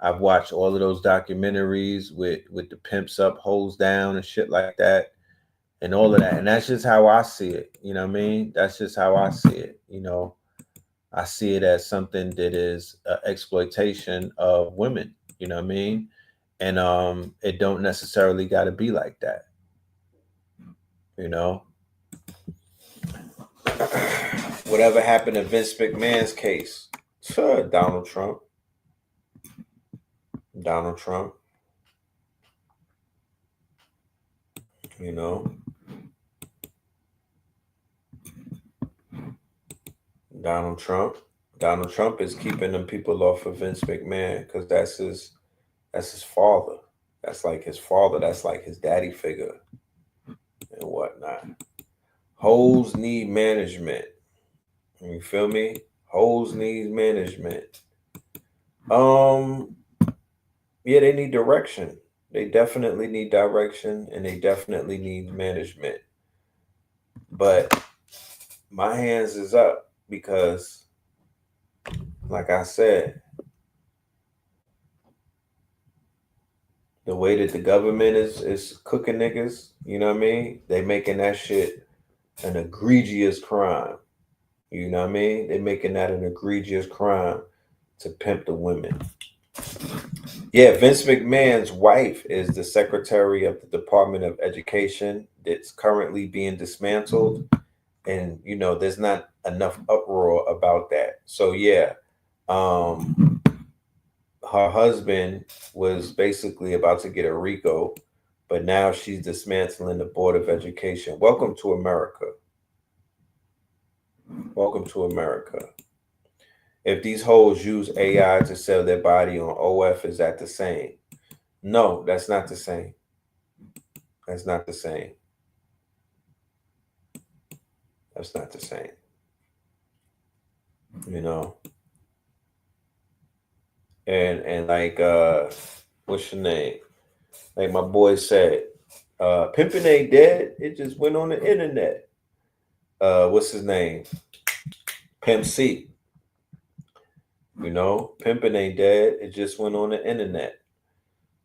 I've watched all of those documentaries with the pimps up, hoes down, and shit like that, and all of that. And that's just how I see it. You know what I mean? That's just how I see it. You know, I see it as something that is exploitation of women. You know what I mean? And it don't necessarily got to be like that. You know, whatever happened to Vince McMahon's case? Sure, Donald Trump. You know, Donald Trump is keeping them people off of Vince McMahon because that's his father. That's like his father. That's like his daddy figure and whatnot. Hoes need management. You feel me? Hoes need management. Yeah, they need direction. They definitely need direction, and they definitely need management. But my hands is up because, like I said, The way that the government is cooking niggas, you know what I mean? They making that shit an egregious crime. You know what I mean? They making that an egregious crime to pimp the women. Yeah, Vince McMahon's wife is the secretary of the Department of Education that's currently being dismantled. And, you know, there's not enough uproar about that. So, yeah, her husband was basically about to get a RICO, but now she's dismantling the Board of Education. Welcome to America. Welcome to America. If these hoes use AI to sell their body on OF, is that the same? No, that's not the same. That's not the same. That's not the same. You know? And like what's your name? Like my boy said, pimping ain't dead, it just went on the internet. What's his name? Pimp C. You know, pimping ain't dead, it just went on the internet.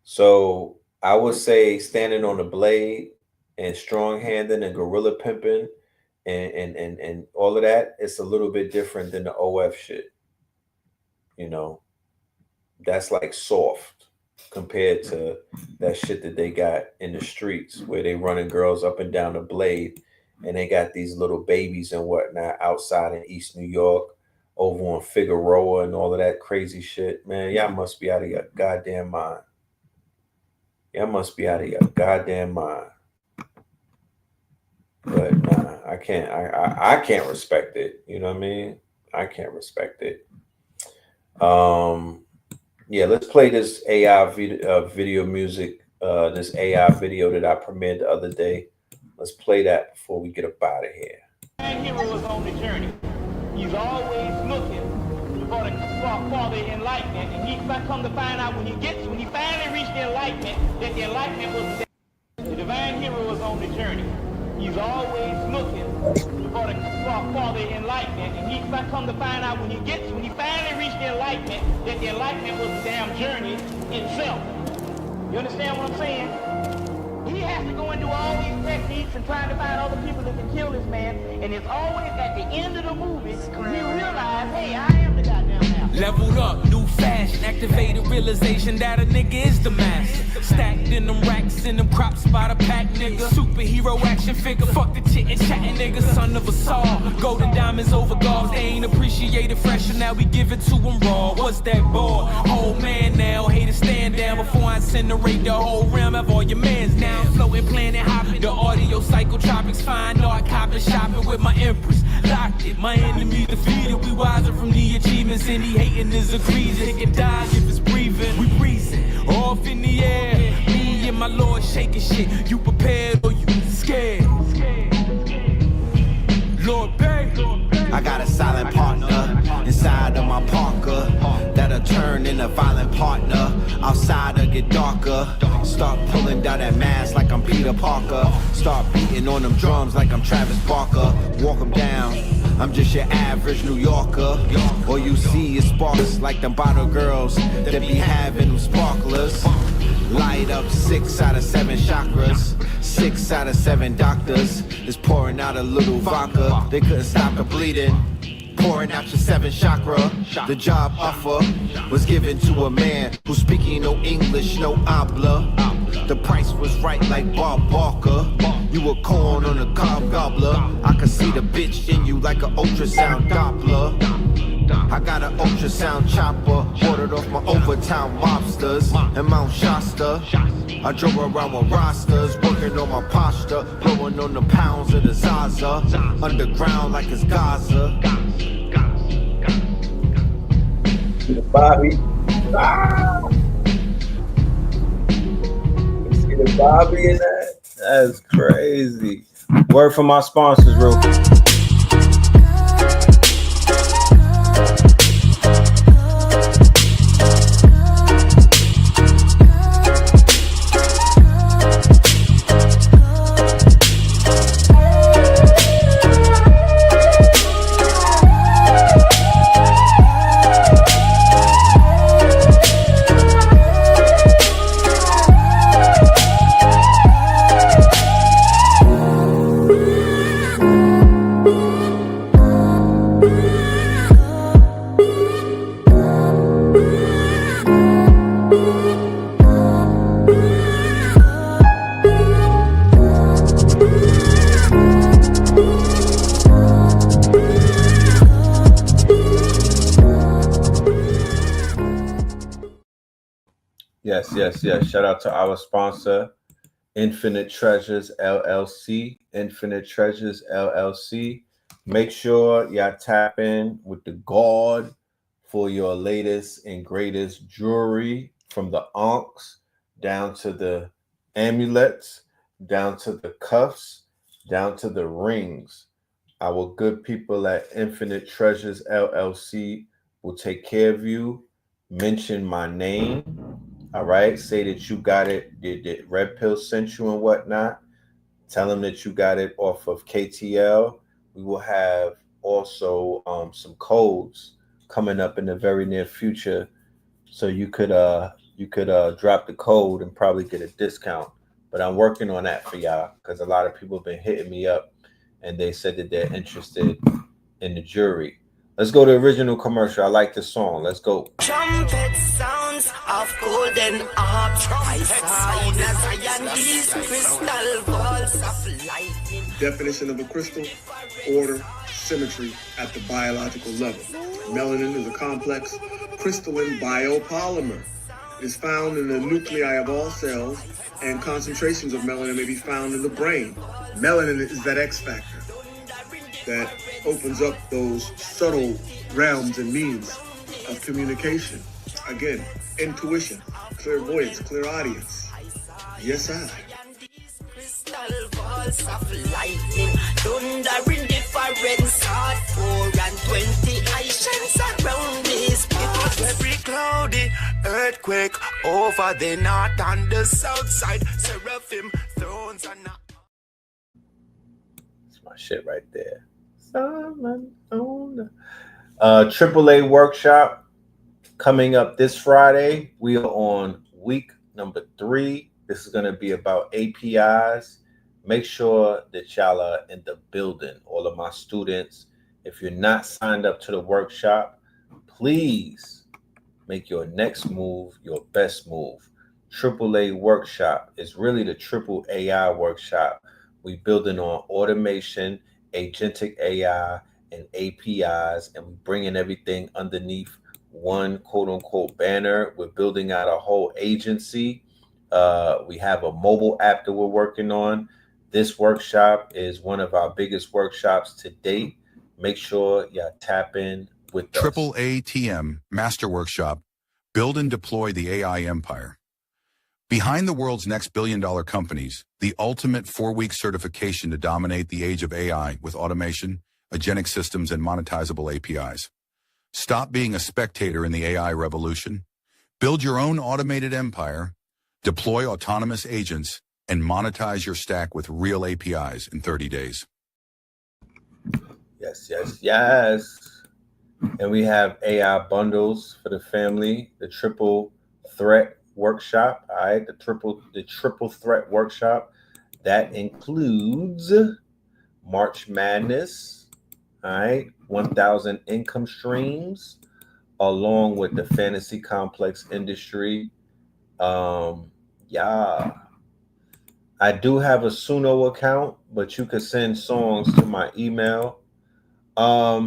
So I would say standing on the blade and strong-handed and gorilla pimping and all of that, it's a little bit different than the OF shit. You know, that's like soft compared to that shit that they got in the streets where they running girls up and down the blade and they got these little babies and whatnot outside in East New York, over on Figueroa and all of that crazy shit. Man, y'all must be out of your goddamn mind. Y'all must be out of your goddamn mind. But nah, I can't respect it. You know what I mean? I can't respect it. Yeah, let's play this AI video music, this AI video that I premiered the other day. Let's play that before we get up out of here. Man, hero is on the journey. He's always looking for the enlightenment, and he's come to find out when he finally reached the enlightenment, that the enlightenment was the divine hero is on the journey. He's always looking for the enlightenment, and he's come to find out when he finally reached the enlightenment, that the enlightenment was the damn journey itself. You understand what I'm saying? He has to go and do all these techniques and trying to find other people that can kill this man. And it's always at the end of the movie, we realize, hey, I am the goddamn master. Leveled up, new fashion, activated realization that a nigga is the master. Stacked in them racks, in them crops by the pack, nigga. Superhero action figure, fuck the chit and chatting, nigga. Son of a Saul, golden diamonds over gauze. They ain't appreciated fresh, and now we give it to them raw. What's that ball? Old man now, haters stand down before I incinerate the whole realm. Have all your mans now, floating, planning, hopping. The audio psychotropics, fine art, copping, shopping with my empress. Locked it, my enemy defeated. We wiser from the achievements, and he hating is a greaser. He can die if it's breathing. We breezing off in the air. Me and my lord shaking shit. You prepared or you scared? Lord Bay. I got a silent partner inside of my Parker that'll turn into violent partner. Outside of get darker. Start pulling down that mask like I'm Peter Parker. Start beating on them drums like I'm Travis Barker. Walk them down. I'm just your average New Yorker. All you see is sparks like them bottle girls that be having them sparklers. Light up 6 out of 7 chakras. 6 out of 7 doctors is pouring out a little vodka. They couldn't stop the bleeding. Pouring out your 7 chakra. The job offer was given to a man who's speaking no English, no habla. The price was right like Bob Barker. You were corn on a cob gobbler. I could see the bitch in you like an ultrasound Doppler. I got an ultrasound chopper, ordered off my Overtown mobsters and Mount Shasta. I drove around with rosters, working on my posture, blowing on the pounds of the Zaza, underground like it's Gaza. The Bobby. Ah! See the Bobby in that? That's crazy. Word from my sponsors, real quick. yes. Shout out to our sponsor, Infinite Treasures LLC. Infinite Treasures LLC. Make sure y'all tap in with the guard for your latest and greatest jewelry, from the ankhs down to the amulets, down to the cuffs, down to the rings. Our good people at Infinite Treasures LLC will take care of you. Mention my name. All right. Say that you got it. Did Red Pill sent you and whatnot. Tell them that you got it off of KTL. We will have also some codes coming up in the very near future, so you could drop the code and probably get a discount. But I'm working on that for y'all, because a lot of people have been hitting me up and they said that they're interested in the jury. Let's go to the original commercial. I like the song. Let's go. Trumpet sounds of golden harp. I saw in a Zion these crystal balls of lightning. Definition of a crystal: order, symmetry at the biological level. Melanin is a complex crystalline biopolymer. It is found in the nuclei of all cells, and concentrations of melanin may be found in the brain. Melanin is that X factor that opens up those subtle realms and means of communication. Again, intuition, clairvoyance, clairaudience. Yes, I. Crystal balls of lightning, thunder in different sort, 4 and 20 nations around this. It was very cloudy, earthquake over the north and the south side, seraphim thrones and That's my shit right there. AAA workshop coming up this Friday. We are on week number 3. This is going to be about APIs. Make sure that y'all are in the building, all of my students. If you're not signed up to the workshop, please make your next move your best move. AAA workshop is really the triple AI workshop. We building on automation, agentic AI, and APIs, and we're bringing everything underneath one quote-unquote banner. We're building out a whole agency. We have a mobile app that we're working on. This workshop is one of our biggest workshops to date. Make sure y'all tap in with us. AAATM Master Workshop, Build and Deploy the AI Empire. Behind the world's next billion-dollar companies, the ultimate 4-week certification to dominate the age of AI with automation, agentic systems, and monetizable APIs. Stop being a spectator in the AI revolution. Build your own automated empire, deploy autonomous agents, and monetize your stack with real APIs in 30 days. Yes. And we have AI bundles for the family, the triple threat workshop. All right, the triple threat workshop that includes March Madness. All right, 1,000 income streams, along with the fantasy complex industry. I do have a Suno account, but you could send songs to my email.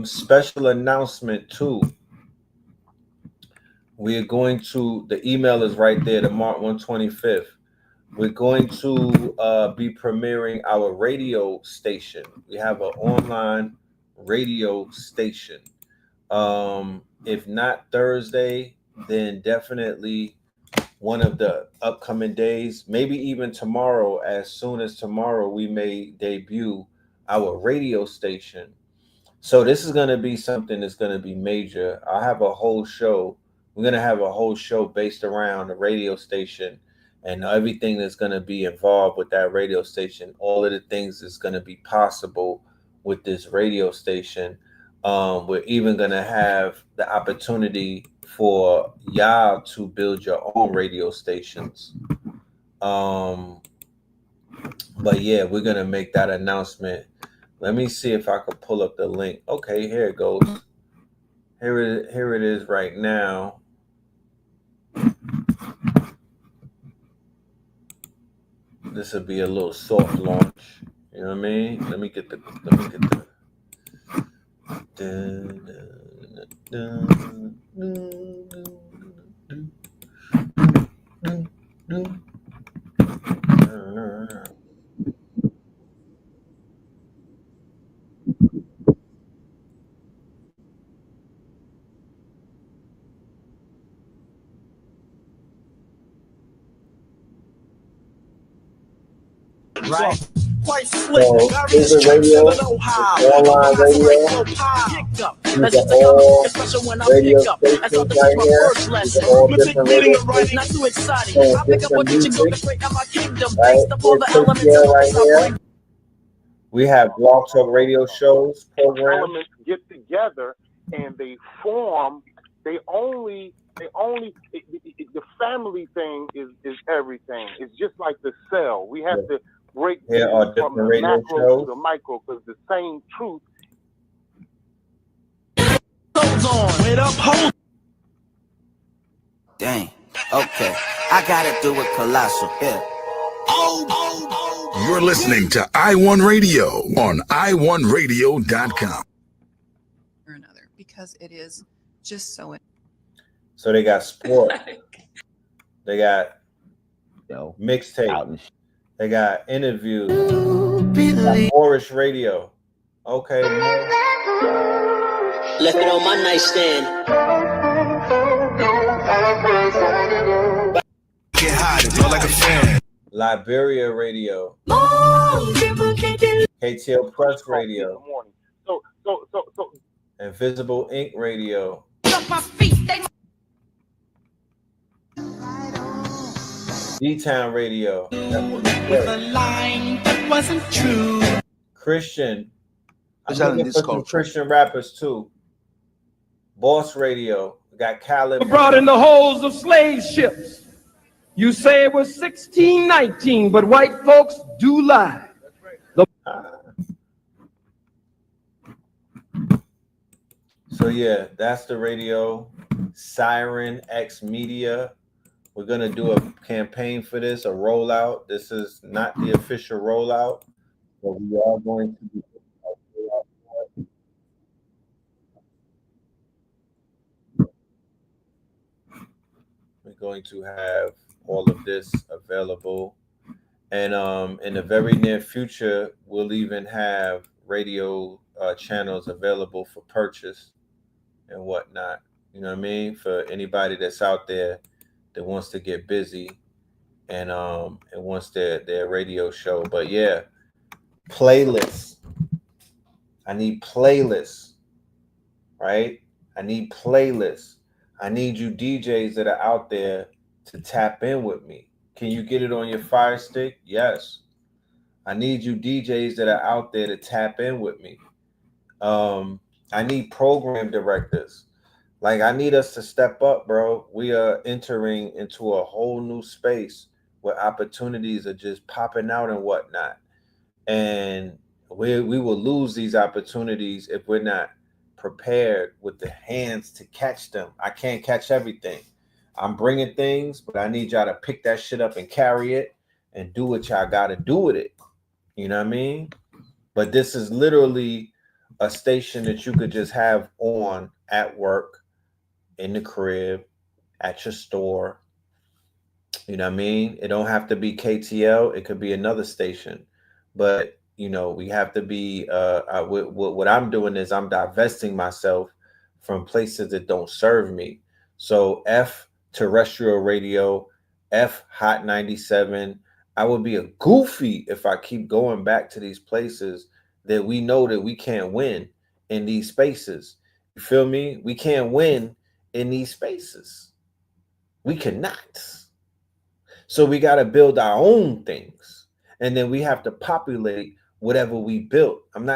Special announcement too. We're going to, the email is right there, the March 125th. We're going to be premiering our radio station. We have an online radio station. If not Thursday, then definitely one of the upcoming days, maybe even tomorrow. As soon as tomorrow, we may debut our radio station. So this is going to be something that's going to be major. I have a whole show. We're going to have a whole show based around the radio station and everything that's going to be involved with that radio station. All of the things that's going to be possible with this radio station. We're even going to have the opportunity for y'all to build your own radio stations. But yeah, we're going to make that announcement. Let me see if I can pull up the link. Okay, here it goes. Here it is right now. This will be a little soft launch. You know what I mean? Let me get the right? Quite slick, So various this is tricks to radio, the know-how. online radio. Picked up. These That's are just a cover, all especially when I radio pick up. As though stations this right is my here. first These lesson. are all Music different reading radio and writing, stations not too exciting. playing I pick up different what you go to music. create out my kingdom. Right? Based upon the Here's elements and KTL right focus I here. bring. We have blog talk radio shows, programs. Elements get together and they form. The family thing is everything. It's just like the cell. We have to break Here are from different the radio macro shows. to the micro, because the same truth. Wait up, hold. Dang. Okay. I gotta do it colossal. Yeah. You're listening to I1 Radio on i1radio.com. Or another, because it is just so. So they got sport. They got mixtape. They got interviews. They got Moorish radio. Okay. Left it on my nightstand. Get hot, it feel like a fan. Liberia radio. KTL Press radio. So. Invisible Ink radio. D-Town radio. With a line that wasn't true. Christian. I'm Is that looking in for some disco? Christian rappers too. Boss radio. We got Khaled. Brought in the hulls of slave ships. You say it was 1619, but white folks do lie. So yeah, that's the radio. Siren X Media. We're gonna do a campaign for this, a rollout. This is not the official rollout, but we are going to be. We're going to have all of this available, and in the very near future, we'll even have radio channels available for purchase and whatnot. You know what I mean? For anybody that's out there that wants to get busy and wants their radio show. But yeah, playlists. I need playlists, right? I need playlists. I need you DJs that are out there to tap in with me. Can you get it on your Fire Stick? Yes. I need you DJs that are out there to tap in with me. I need program directors. Like, I need us to step up, bro. We are entering into a whole new space where opportunities are just popping out and whatnot. And we will lose these opportunities if we're not prepared with the hands to catch them. I can't catch everything. I'm bringing things, but I need y'all to pick that shit up and carry it and do what y'all got to do with it. You know what I mean? But this is literally a station that you could just have on at work, in the crib, at your store. You know what I mean? It don't have to be KTL. It could be another station. But, you know, we have to be, what I'm doing is I'm divesting myself from places that don't serve me. So F terrestrial radio, F Hot 97. I would be a goofy if I keep going back to these places that we know that we can't win in these spaces. You feel me? We can't win in these spaces. We cannot. So we got to build our own things, and then we have to populate whatever we built. I'm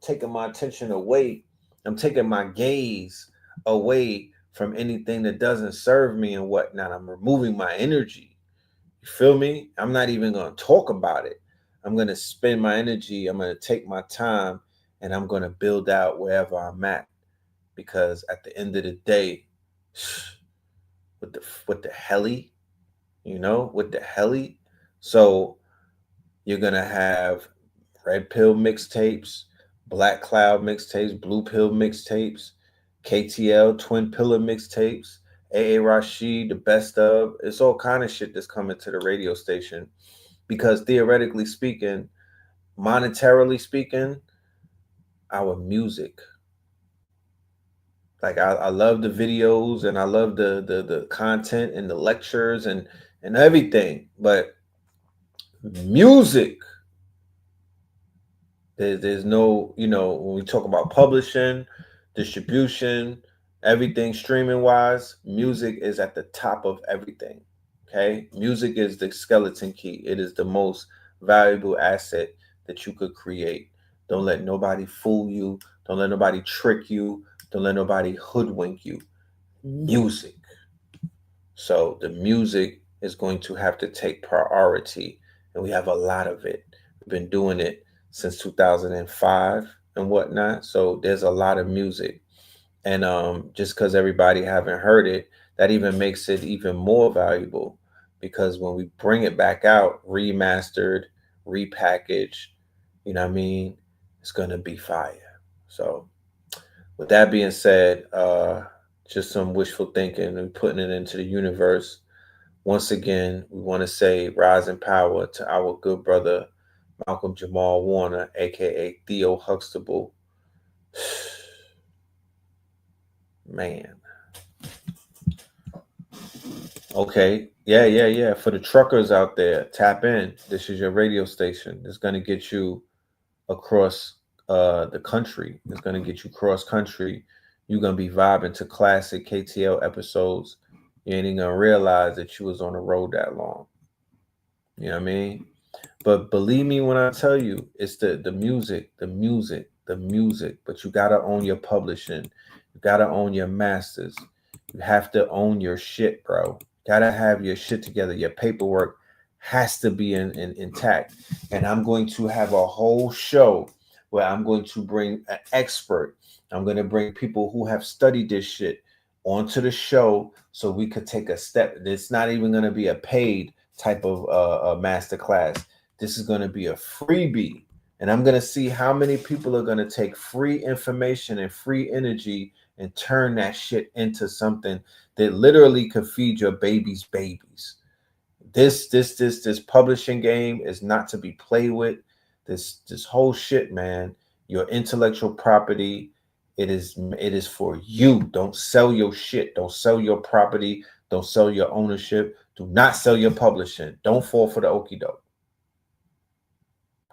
taking my attention away. I'm taking my gaze away from anything that doesn't serve me and whatnot. I'm removing my energy. You feel me? I'm not even going to talk about it. I'm going to spend my energy. I'm going to take my time, and I'm going to build out wherever I'm at. Because at the end of the day, with the heli, you know, with the heli. So you're going to have Red Pill mixtapes, Black Cloud mixtapes, Blue Pill mixtapes, KTL Twin Pillar mixtapes, AA Rashid, the best of. It's all kind of shit that's coming to the radio station. Because theoretically speaking, monetarily speaking, our music, like I love the videos and I love the content and the lectures and everything, but music. There's no, when we talk about publishing, distribution, everything streaming wise, music is at the top of everything. Okay. Music is the skeleton key. It is the most valuable asset that you could create. Don't let nobody fool you. Don't let nobody trick you. Don't let nobody hoodwink you. Music. So the music is going to have to take priority, and we have a lot of it. We've been doing it since 2005 and whatnot. So there's a lot of music, and just because everybody haven't heard it, that even makes it even more valuable, because when we bring it back out, remastered, repackaged, you know what I mean, it's gonna be fire. So with that being said, just some wishful thinking and putting it into the universe. Once again, we want to say rise in power to our good brother, Malcolm Jamal Warner, a.k.a. Theo Huxtable. Man. Okay. Yeah. For the truckers out there, tap in. This is your radio station. It's going to get you across the country. It's going to get you cross country. You're going to be vibing to classic KTL episodes. You ain't even going to realize that you was on the road that long. You know what I mean? But believe me when I tell you, it's the music. But you got to own your publishing. You got to own your masters. You have to own your shit, bro. Got to have your shit together. Your paperwork has to be intact. And I'm going to have a whole show where I'm going to bring an expert. I'm going to bring people who have studied this shit onto the show so we could take a step. It's not even going to be a paid type of a master class. This is going to be a freebie. And I'm going to see how many people are going to take free information and free energy and turn that shit into something that literally could feed your baby's babies. This publishing game is not to be played with. This whole shit, man. Your intellectual property, it is for you. Don't sell your shit. Don't sell your property. Don't sell your ownership. Do not sell your publishing. Don't fall for the okie doke.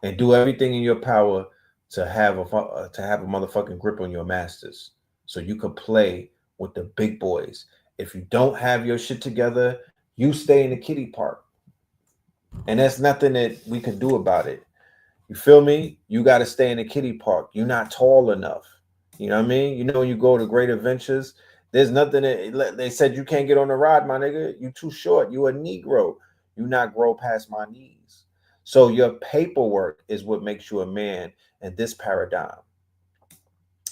And do everything in your power to have a motherfucking grip on your masters, so you can play with the big boys. If you don't have your shit together, you stay in the kiddie park. And there's nothing that we can do about it. You feel me? You got to stay in the kiddie park. You're not tall enough. You know what I mean? You know, when you go to Great Adventures, there's nothing that they said you can't get on the ride, my nigga. You too short. You a Negro. You not grow past my knees. So your paperwork is what makes you a man in this paradigm.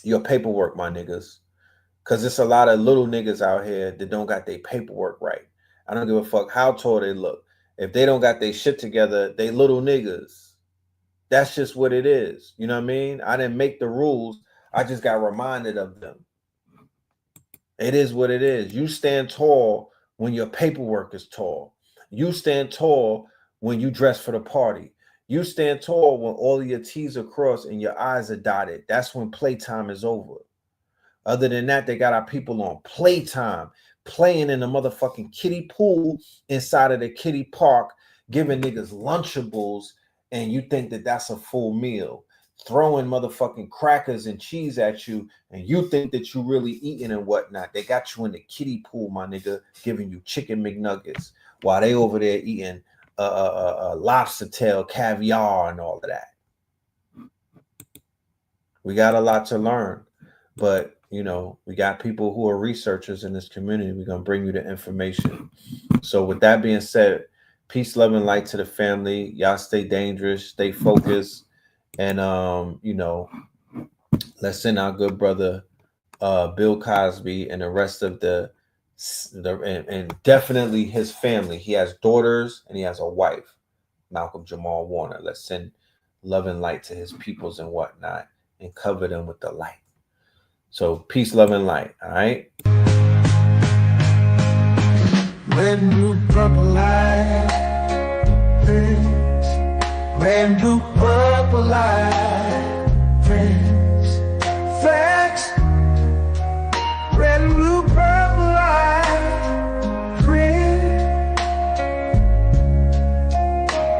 Your paperwork, my niggas. Because there's a lot of little niggas out here that don't got their paperwork right. I don't give a fuck how tall they look. If they don't got their shit together, they little niggas. That's just what it is. You know what I mean? I didn't make the rules. I just got reminded of them. It is what it is. You stand tall when your paperwork is tall. You stand tall when you dress for the party. You stand tall when all of your T's are crossed and your I's are dotted. That's when playtime is over. Other than that, they got our people on playtime, playing in the motherfucking kiddie pool inside of the kiddie park, giving niggas Lunchables, and you think that that's a full meal. Throwing motherfucking crackers and cheese at you, and you think that you really eating and whatnot. They got you in the kiddie pool, my nigga, giving you chicken McNuggets while they over there eating lobster tail, caviar, and all of that. We got a lot to learn, but you know, we got people who are researchers in this community. We're gonna bring you the information. So with that being said, peace, love, and light to the family. Y'all stay dangerous, stay focused, and you know, let's send our good brother Bill Cosby and the rest of and definitely his family. He has daughters and he has a wife, Malcolm Jamal Warner. Let's send love and light to his peoples and whatnot, and cover them with the light. So peace, love, and light. All right. Red, blue, purple light, friends. Red, blue, purple light, friends. Facts. Red, blue, purple light, friends.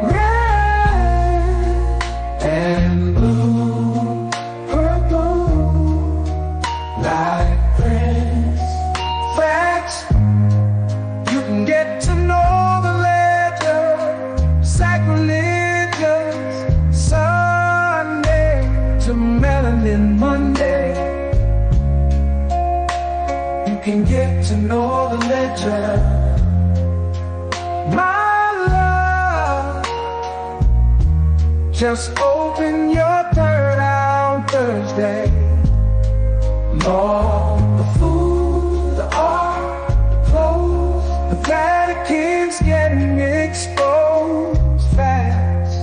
Red. can get to know the legend. My love, just open your third on Thursday. Lord, the food, the art, the clothes, the Vatican's getting exposed fast.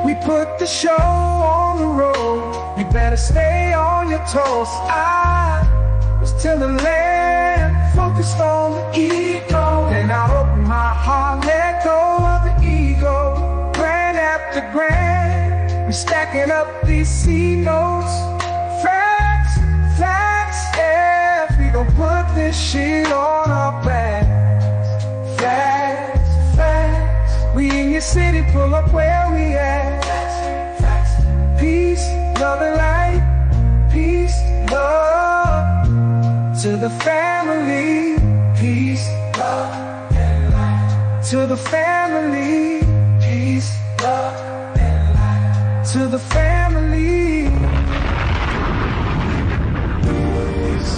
We put the show on the road, you better stay on your toes. I was till the land focused on the ego. Then I opened my heart, let go of the ego. Grand after grand, we're stacking up these C notes. Facts, facts, yeah, we gon' put this shit on our backs. Facts, facts, we in your city, pull up where we at. Facts, facts, peace, love and light, peace, love. To the family, peace, love, and light. To the family, peace, love, and light. To the family.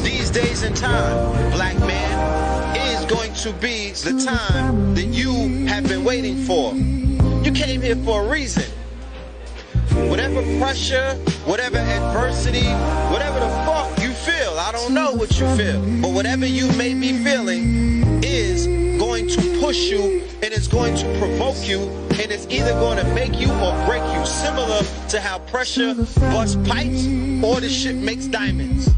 These days and time, black man, is going to be the time that you have been waiting for. You came here for a reason. Whatever pressure, whatever adversity, whatever the fuck you feel, I don't know what you feel, but whatever you may be feeling is going to push you, and it's going to provoke you, and it's either going to make you or break you, similar to how pressure busts pipes or the shit makes diamonds.